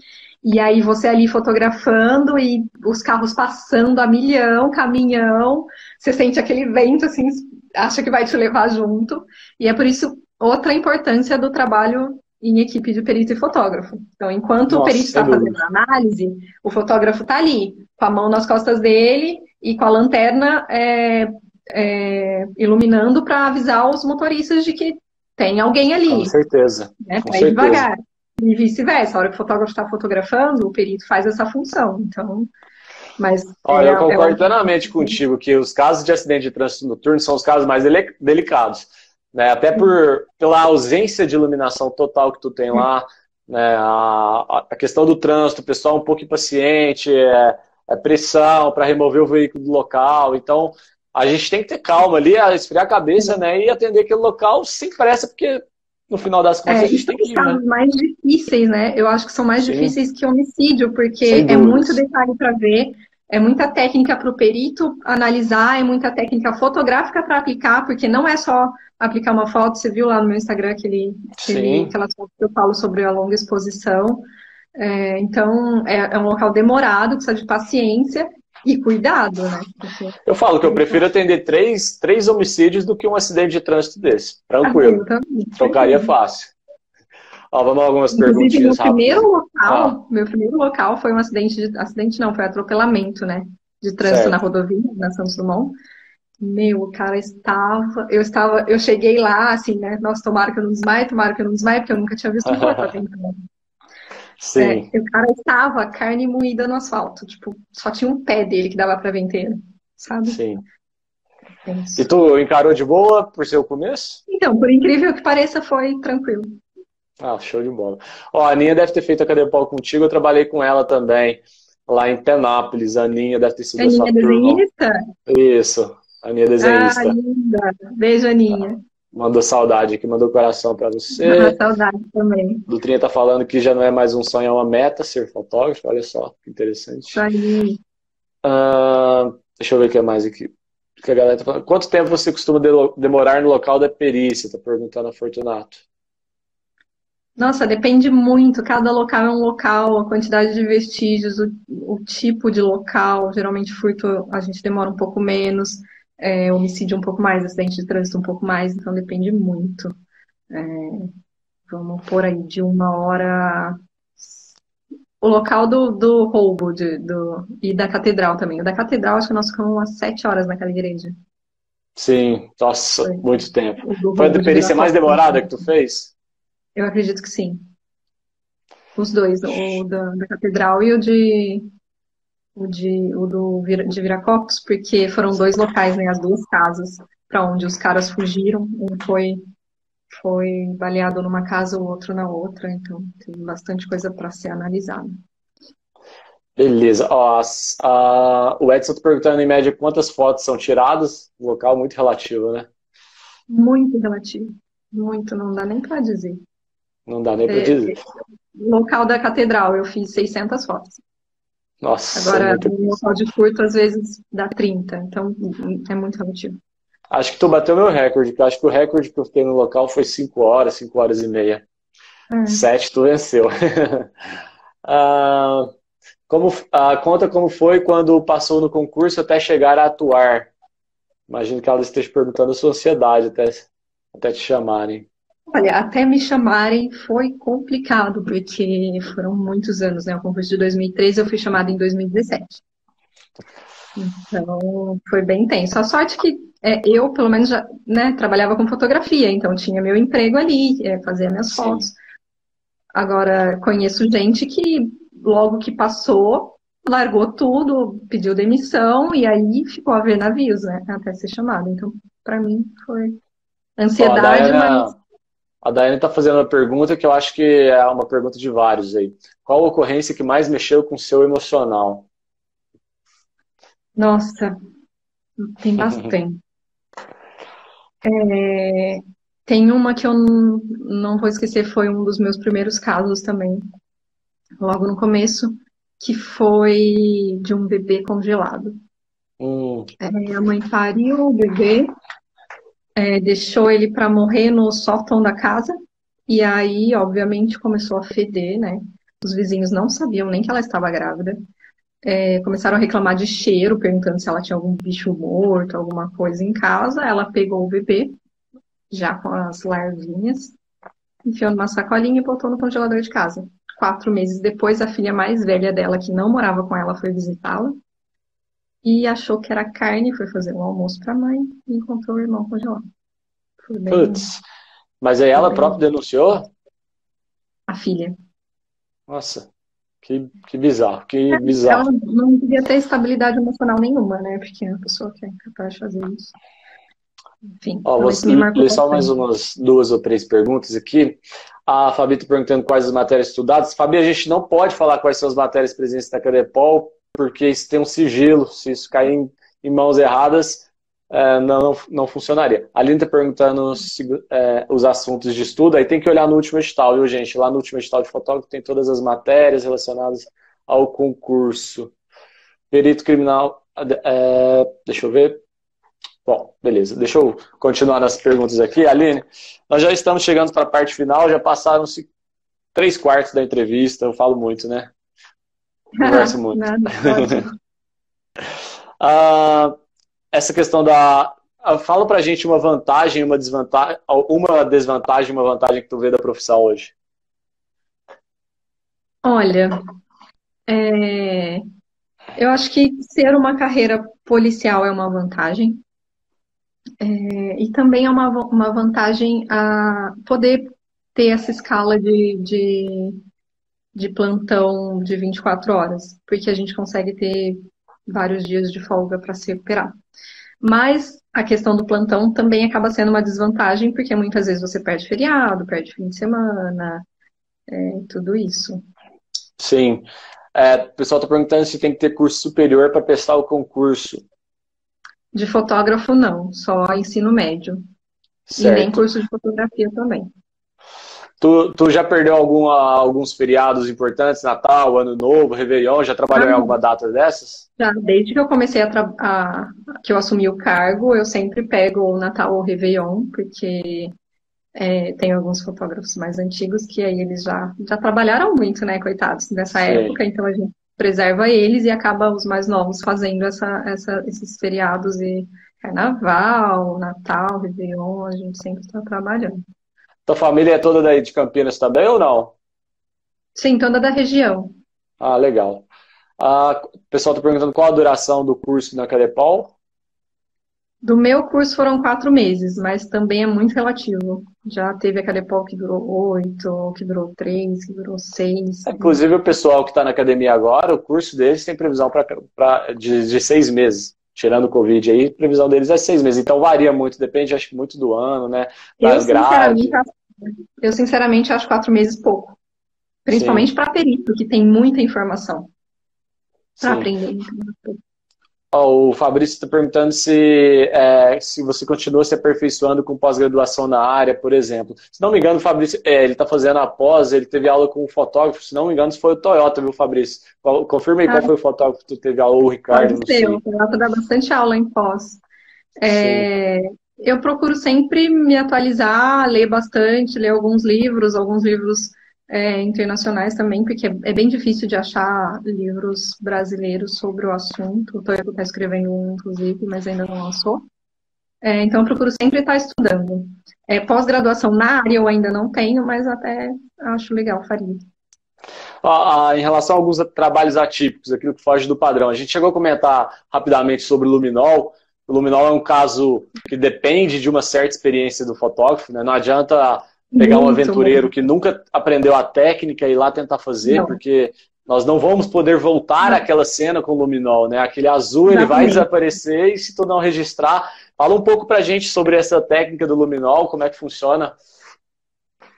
E aí você ali fotografando e os carros passando a milhão, caminhão, você sente aquele vento assim, acha que vai te levar junto. E é por isso outra importância do trabalho em equipe de perito e fotógrafo. Então, enquanto o Nossa, perito sem está fazendo dúvida. a análise, o fotógrafo está ali, com a mão nas costas dele e com a lanterna iluminando para avisar os motoristas de que tem alguém Com ali, certeza. né, Com para ir certeza. devagar. E vice-versa, a hora que o fotógrafo está fotografando, o perito faz essa função. Então, mas Olha, eu concordo plenamente contigo que os casos de acidente de trânsito noturno são os casos mais delicados, né? Até pela ausência de iluminação total que tu tem lá, né? A questão do trânsito, o pessoal um pouco impaciente, pressão para remover o veículo do local. Então, a gente tem que ter calma ali, esfriar a cabeça, né? E atender aquele local sem pressa, porque no final das contas a e gente são tem que os ir, né? casos mais difíceis, né? Eu acho que são mais Sim, difíceis que homicídio, porque sem é muito dúvidas. detalhe para ver, é muita técnica para o perito analisar, é muita técnica fotográfica para aplicar, porque não é só aplicar uma foto. Você viu lá no meu Instagram Sim. aquelas fotos que eu falo sobre a longa exposição. Então, é um local demorado, precisa de paciência e cuidado, né? Porque Eu falo que eu ele prefiro atender três homicídios do que um acidente de trânsito desse. eu Tranquilo. também, Trocaria certeza. fácil. Ó, vamos a algumas Inclusive, perguntinhas rápidas. Ah, meu primeiro local foi um acidente não, foi atropelamento, né? De trânsito na certo. rodovia, na Santos Dumont. Meu, o cara eu cheguei lá, assim, né? Nossa, tomara que eu não desmaie, porque eu nunca tinha visto um corpo até então. Sim. O cara estava carne moída no asfalto, tipo, só tinha um pé dele que dava pra ver inteiro, sabe? Sim. E Tenso. tu encarou de boa por ser o começo? Então, por incrível que pareça, foi tranquilo. Ah, show de bola. Ó, a Aninha deve ter feito a cadeia pau contigo, eu trabalhei com ela também, lá em Penápolis. A Aninha deve ter sido a sua Aninha turma. desenhista? Isso, a Aninha Ah, desenhista. linda. Beijo, Aninha. Mandou saudade aqui, mandou coração pra A você. saudade também. Dutrinha tá falando que já não é mais um sonho, é uma meta ser fotógrafo. Olha só, que Isso interessante. aí. Deixa eu ver o que é mais aqui. Que a galera tá falando. Quanto tempo você costuma demorar no local da perícia? Tá perguntando a Fortunato. Nossa, depende muito. Cada local é um local, a quantidade de vestígios, o tipo de local. Geralmente, furto a gente demora um pouco menos, homicídio um pouco mais, acidente de trânsito um pouco mais, então depende muito. Vamos por aí de 1 hora. O local do roubo e da catedral também. O da catedral, acho que nós ficamos umas 7 horas naquela igreja. Sim, nossa, Foi muito tempo. o do Foi roubo a de perícia mais Viracopos. demorada que tu fez? Eu acredito que sim. Os dois, o da catedral e de Viracopos, porque foram dois locais, né, as duas casas, para onde os caras fugiram. Um foi baleado numa casa, o outro na outra, então tem bastante coisa para ser analisada. Beleza. Ó, o Edson tá perguntando em média quantas fotos são tiradas. Um local muito relativo, né? Muito relativo. Muito, não dá nem para dizer. Não dá nem para dizer. Local da catedral, eu fiz 600 fotos. Nossa, Agora, no local de furto, às vezes dá 30, então é muito relativo. acho que tu bateu meu recorde, porque eu acho que o recorde que eu fiquei no local foi 5 horas, 5 horas e meia. 7 tu venceu. Conta como foi quando passou no concurso até chegar a atuar. Imagino que ela esteja perguntando a sua ansiedade até te chamarem. Olha, até me chamarem foi complicado, porque foram muitos anos, né? O concurso de 2013 eu fui chamada em 2017. Então, foi bem intenso. A sorte que eu, pelo menos, já, né, trabalhava com fotografia, então tinha meu emprego ali, fazia minhas fotos. Agora, conheço gente que, logo que passou, largou tudo, pediu demissão e aí ficou a ver navios, né? Até ser chamada. Então, para mim, foi ansiedade, mas. A Daiane está fazendo uma pergunta que eu acho que é uma pergunta de vários aí. Qual a ocorrência que mais mexeu com o seu emocional? Nossa, tem bastante. Tem uma que eu não vou esquecer, foi um dos meus primeiros casos também, logo no começo, que foi de um bebê congelado. A mãe pariu o bebê, deixou ele para morrer no sótão da casa, e aí, obviamente, começou a feder, né? Os vizinhos não sabiam nem que ela estava grávida. Começaram a reclamar de cheiro, perguntando se ela tinha algum bicho morto, alguma coisa em casa. Ela pegou o bebê, já com as larvinhas, enfiou numa sacolinha e botou no congelador de casa. 4 meses depois, a filha mais velha dela, que não morava com ela, foi visitá-la e achou que era carne, foi fazer um almoço para a mãe e encontrou o irmão congelado. Foi bem... Putz, mas aí ela própria denunciou? A filha. Nossa, que bizarro, que bizarro. Ela não devia ter estabilidade emocional nenhuma, né? Porque é uma pessoa que é capaz de fazer isso. Enfim, Ó, vou ler só mais umas 2 ou 3 perguntas aqui. A Fabi está perguntando quais as matérias estudadas. Fabi, a gente não pode falar quais são as matérias presentes na Cadepol, porque isso tem um sigilo. Se isso cair em mãos erradas, não funcionaria. A Aline está perguntando os assuntos de estudo. Aí tem que olhar no último edital, viu, gente? Lá no último edital de fotógrafo tem todas as matérias relacionadas ao concurso. Perito criminal. Deixa eu ver. Bom, beleza. Deixa eu continuar nas perguntas aqui. Aline, nós já estamos chegando para a parte final, já passaram-se 3/4 da entrevista, eu falo muito, né? Converso muito. Essa questão fala pra gente uma vantagem, uma desvantagem, uma desvantagem, uma vantagem que tu vê da profissão hoje. Olha, eu acho que ser uma carreira policial é uma vantagem. E também é uma vantagem a poder ter essa escala de plantão de 24 horas, porque a gente consegue ter vários dias de folga para se recuperar. Mas a questão do plantão também acaba sendo uma desvantagem, porque muitas vezes você perde feriado, perde fim de semana, tudo isso. Sim. O pessoal está perguntando se tem que ter curso superior para prestar o concurso. De fotógrafo, não. Só ensino médio. Certo. E nem curso de fotografia também. Tu já perdeu alguns feriados importantes? Natal, Ano Novo, Réveillon? Já trabalhou em alguma data dessas? Já, desde que eu comecei que eu assumi o cargo, eu sempre pego o Natal ou o Réveillon, porque Tem alguns fotógrafos mais antigos que aí eles já trabalharam muito, né, coitados, nessa Sim. época, então a gente preserva eles e acaba os mais novos fazendo esses feriados e Carnaval, Natal, Réveillon, a gente sempre está trabalhando. Tua família é toda daí de Campinas também ou não? Sim, toda da região. Ah, legal. O pessoal está perguntando qual a duração do curso na Cadepol. Do meu curso foram 4 meses, mas também é muito relativo. Já teve a Cadepol que durou 8, que durou 3, que durou 6. Inclusive, o pessoal que está na academia agora, o curso deles tem previsão de 6 meses. Tirando o Covid aí, a previsão deles é 6 meses. Então varia muito, depende, acho que muito do ano, né? Eu, Das grades. sinceramente, eu sinceramente acho 4 meses pouco. Sim, Principalmente para perito, que tem muita informação para sim. aprender. Ó, o Fabrício está perguntando se você continua se aperfeiçoando com pós-graduação na área, por exemplo. Se não me engano, o Fabrício, ele está fazendo a pós, ele teve aula com um fotógrafo, se não me engano, isso foi o Toyota, viu, Fabrício? Confirma aí Ah, qual foi o fotógrafo que tu teve aula, ou o Ricardo, pode não ser, sei. eu dá bastante aula em pós. Sim, É, eu procuro sempre me atualizar, ler bastante, ler alguns livros internacionais também, porque é bem difícil de achar livros brasileiros sobre o assunto. O Toyota está escrevendo um, inclusive, mas ainda não lançou. Então, eu procuro sempre estar estudando. Pós-graduação na área eu ainda não tenho, mas até acho legal, faria. Em relação a alguns trabalhos atípicos, aquilo que foge do padrão, a gente chegou a comentar rapidamente sobre o luminol. O luminol é um caso que depende de uma certa experiência do fotógrafo, né? Não adianta pegar um Muito, aventureiro muito. que nunca aprendeu a técnica e ir lá tentar fazer, Não, porque nós não vamos poder voltar não, àquela cena com o luminol, né? Aquele azul ele vai exatamente. desaparecer e se tu não registrar, fala um pouco pra gente sobre essa técnica do luminol, como é que funciona.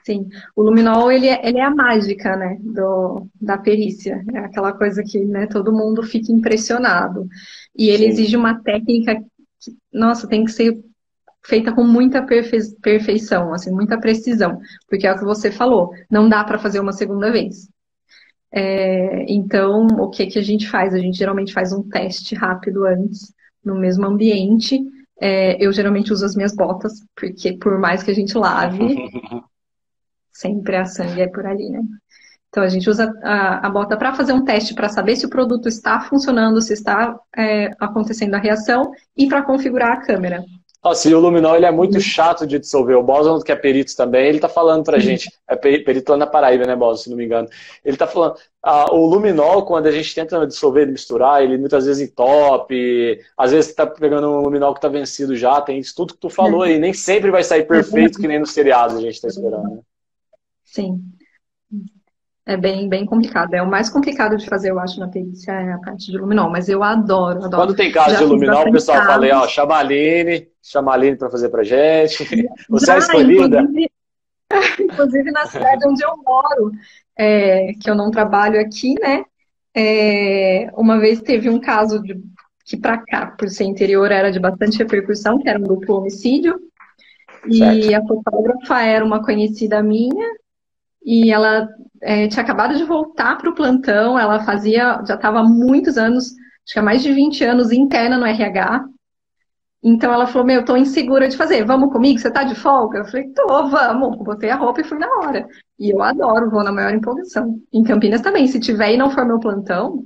Sim, o luminol ele é a mágica, né, da perícia. É aquela coisa que, né, todo mundo fica impressionado. E ele Sim. exige uma técnica que, nossa, tem que ser feita com muita perfeição, assim, muita precisão, porque é o que você falou, não dá para fazer uma segunda vez. Então, o que que a gente faz? A gente geralmente faz um teste rápido antes, no mesmo ambiente. Eu geralmente uso as minhas botas, porque por mais que a gente lave, sempre a sangue é por ali, né? Então, a gente usa a bota para fazer um teste para saber se o produto está funcionando, se está acontecendo a reação e para configurar a câmera. Nossa, e o luminol ele é muito chato de dissolver. O Boson, que é perito também, ele tá falando pra Sim, gente. É perito lá na Paraíba, né, Boson, se não me engano. Ele tá falando, o luminol, quando a gente tenta dissolver e misturar, ele muitas vezes entope, às vezes você tá pegando um luminol que tá vencido já, tem isso tudo que tu falou aí. Nem sempre vai sair perfeito que nem nos seriados a gente tá esperando, né? sim. É bem, bem complicado. É o mais complicado de fazer, eu acho, na perícia, é a parte de luminol, mas eu adoro, adoro. Quando tem caso de Já fiz luminol, o bastante pessoal fala aí, ó, casos. chama a Aline pra fazer pra gente. Você é a Já, escolhida? inclusive na cidade onde eu moro, que eu não trabalho aqui, né? Uma vez teve um caso que para cá, por ser interior, era de bastante repercussão, que era um duplo homicídio, Certo. e a fotógrafa era uma conhecida minha, e ela tinha acabado de voltar para o plantão, ela já estava há muitos anos, acho que há mais de 20 anos, interna no RH. Então ela falou, meu, tô insegura de fazer, vamos comigo, você tá de folga? Eu falei, tô, vamos. Botei a roupa e fui na hora. E eu adoro, vou na maior empolgação. Em Campinas também, se tiver e não for meu plantão,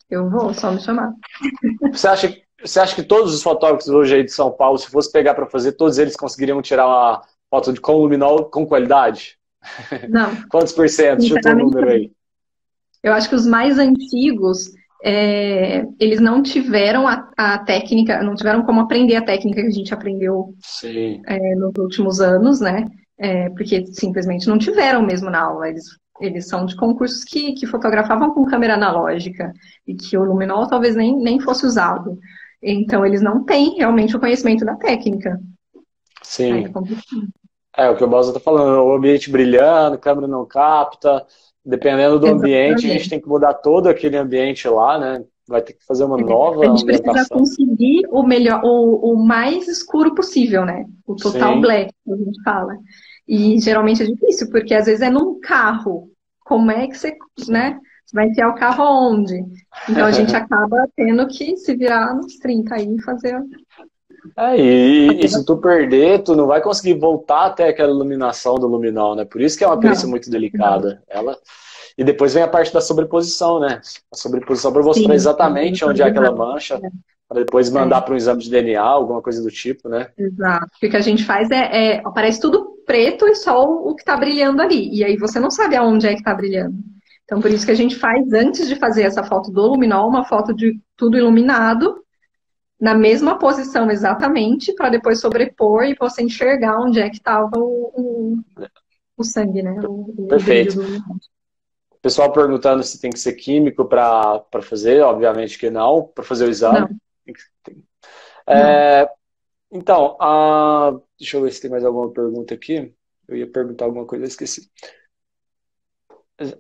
eu vou, só me chamar. Você acha que todos os fotógrafos hoje aí de São Paulo, se fosse pegar para fazer, todos eles conseguiriam tirar uma foto com luminol com qualidade? Não, Quantos por cento? Chuta um sinceramente, número aí. eu acho que os mais antigos, eles não tiveram a técnica, não tiveram como aprender a técnica que a gente aprendeu Sim, nos últimos anos, né? Porque simplesmente não tiveram mesmo na aula. Eles são de concursos que fotografavam com câmera analógica e que o luminol talvez nem fosse usado. Então, eles não têm realmente o conhecimento da técnica. Aí é sim. complicado. É o que o Bosa está falando, o ambiente brilhando, a câmera não capta. Dependendo do ambiente, a gente Exatamente. tem que mudar todo aquele ambiente lá, né? Vai ter que fazer uma A nova gente precisa ambientação. conseguir o melhor, o mais escuro possível, né? O total Sim. black, que a gente fala. E geralmente é difícil, porque às vezes é num carro. Como é que você, Sim. né? Você vai enfiar o carro onde? Então a gente acaba tendo que se virar nos 30 aí e fazer. E se tu perder, tu não vai conseguir voltar até aquela iluminação do luminol, né? Por isso que é uma perícia Não, muito não. delicada. E depois vem a parte da sobreposição, né? A sobreposição para mostrar Sim, exatamente onde é aquela mancha, para depois mandar é, para um exame de DNA, alguma coisa do tipo, né? exato. O que a gente faz aparece tudo preto e só o que está brilhando ali. E aí você não sabe aonde é que está brilhando. Então, por isso que a gente faz, antes de fazer essa foto do luminol, uma foto de tudo iluminado, na mesma posição exatamente, para depois sobrepor e você enxergar onde é que estava o sangue, né? O brilho Perfeito. do luminol. O pessoal perguntando se tem que ser químico para fazer, obviamente que não, para fazer o Não, exame. não. É, então, deixa eu ver se tem mais alguma pergunta aqui. Eu ia perguntar alguma coisa, eu esqueci.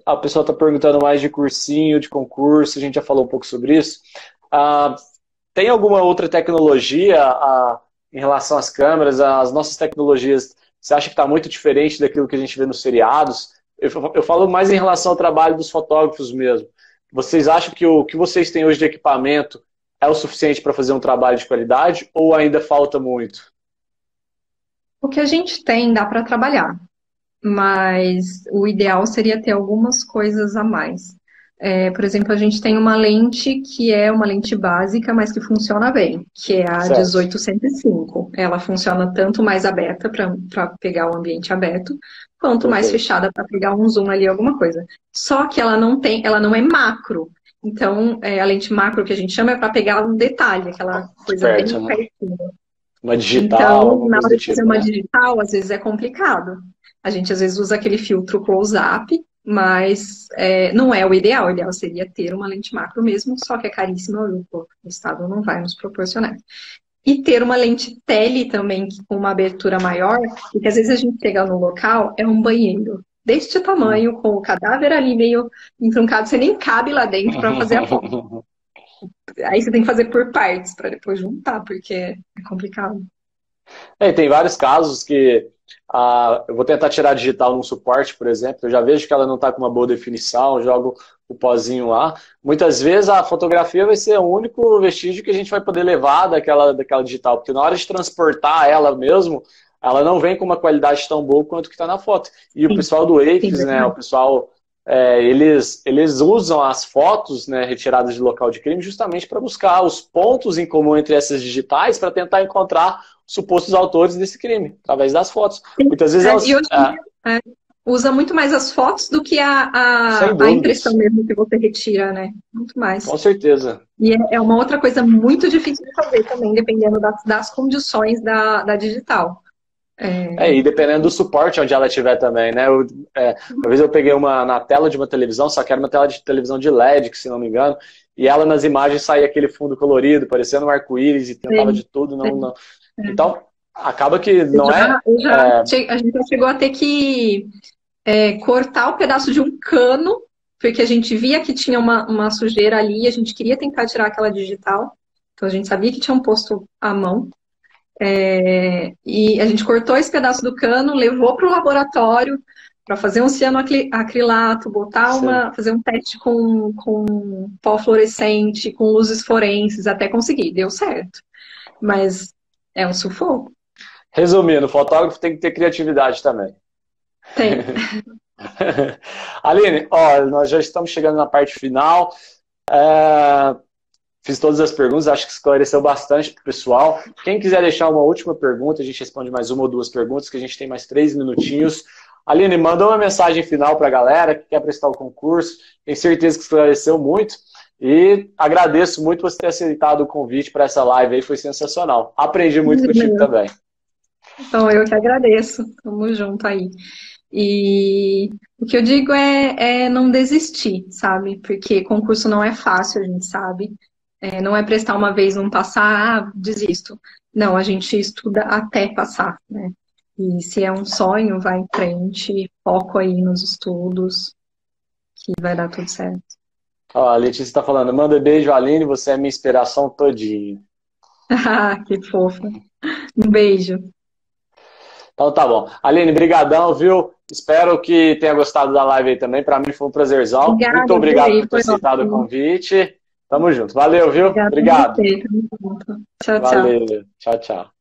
A pessoa está perguntando mais de cursinho, de concurso, a gente já falou um pouco sobre isso. Ah, tem alguma outra tecnologia em relação às câmeras, às nossas tecnologias? Você acha que está muito diferente daquilo que a gente vê nos seriados? Eu falo mais em relação ao trabalho dos fotógrafos mesmo. Vocês acham que o que vocês têm hoje de equipamento é o suficiente para fazer um trabalho de qualidade ou ainda falta muito? O que a gente tem dá para trabalhar, mas o ideal seria ter algumas coisas a mais. Por exemplo, a gente tem uma lente que é uma lente básica, mas que funciona bem, que é a Certo, 1805. Ela funciona tanto mais aberta para pegar o ambiente aberto, quanto mais perfeito. fechada para pegar um zoom ali, alguma coisa. Só que ela não é macro. Então, a lente macro que a gente chama é para pegar um detalhe, aquela coisa bem Certo. pertinho. Uma digital, Então, alguma na coisa hora do de fazer tipo, uma né? digital, às vezes é complicado. A gente às vezes usa aquele filtro close-up, mas não é o ideal. O ideal seria ter uma lente macro mesmo, só que é caríssima, o Estado não vai nos proporcionar. E ter uma lente tele também, com uma abertura maior, porque às vezes a gente chega no local, é um banheiro deste tamanho, com o cadáver ali meio entroncado, você nem cabe lá dentro para fazer a foto. Aí você tem que fazer por partes, para depois juntar, porque é complicado. Tem vários casos que eu vou tentar tirar digital num suporte, por exemplo, eu já vejo que ela não está com uma boa definição, jogo o pozinho lá. Muitas vezes a fotografia vai ser o único vestígio que a gente vai poder levar daquela digital, porque na hora de transportar ela mesmo, ela não vem com uma qualidade tão boa quanto que está na foto. E o Sim, pessoal do sim, AFES, né, o verdade. pessoal, eles usam as fotos, né, retiradas de local de crime justamente para buscar os pontos em comum entre essas digitais para tentar encontrar supostos autores desse crime, através das fotos. Sim, Muitas vezes e elas, hoje em dia usa muito mais as fotos do que sem a impressão dúvidas, mesmo que você retira, né? Muito mais. com certeza. E é uma outra coisa muito difícil de fazer também, dependendo das condições da digital. E dependendo do suporte onde ela estiver também, né? Uma vez eu peguei uma na tela de uma televisão, só que era uma tela de televisão de LED, que se não me engano, e ela nas imagens saía aquele fundo colorido, parecendo um arco-íris, e tentava Sim, de tudo, não, sim. não. Então, acaba que não é. A gente já chegou a ter que cortar o pedaço de um cano, porque a gente via que tinha uma sujeira ali, a gente queria tentar tirar aquela digital, então a gente sabia que tinham posto à mão. E a gente cortou esse pedaço do cano, levou para o laboratório para fazer um cianoacrilato, Sim. fazer um teste com pó fluorescente, com luzes forenses, até conseguir. Deu certo. Mas é um sufoco? Resumindo, o fotógrafo tem que ter criatividade também. Tem. Aline, ó, nós já estamos chegando na parte final. É, Fiz todas as perguntas, acho que esclareceu bastante para o pessoal. Quem quiser deixar uma última pergunta, a gente responde mais uma ou duas perguntas, que a gente tem mais 3 minutinhos. Aline, mandou uma mensagem final para a galera que quer prestar o concurso. Tenho certeza que esclareceu muito. E agradeço muito você ter aceitado o convite para essa live aí, foi sensacional. Aprendi muito contigo também. Então, eu que agradeço. Tamo junto aí. E o que eu digo é não desistir, sabe? Porque concurso não é fácil, a gente sabe. Não é prestar uma vez, não passar, desisto. Não, a gente estuda até passar, né? E se é um sonho, vai em frente, foco aí nos estudos, que vai dar tudo certo. Ó, a Letícia está falando, manda beijo, Aline, você é minha inspiração todinha. Ah, que fofa. Um beijo. Então tá bom. Aline, brigadão, viu? Espero que tenha gostado da live aí também. Para mim foi um prazerzão. Muito Obrigada, obrigado adorei, por ter foi aceitado o ótimo. convite. Tamo junto. Valeu, viu? Obrigada a Obrigado. você. Tamo junto. Tchau, tchau. Valeu. Tchau, tchau.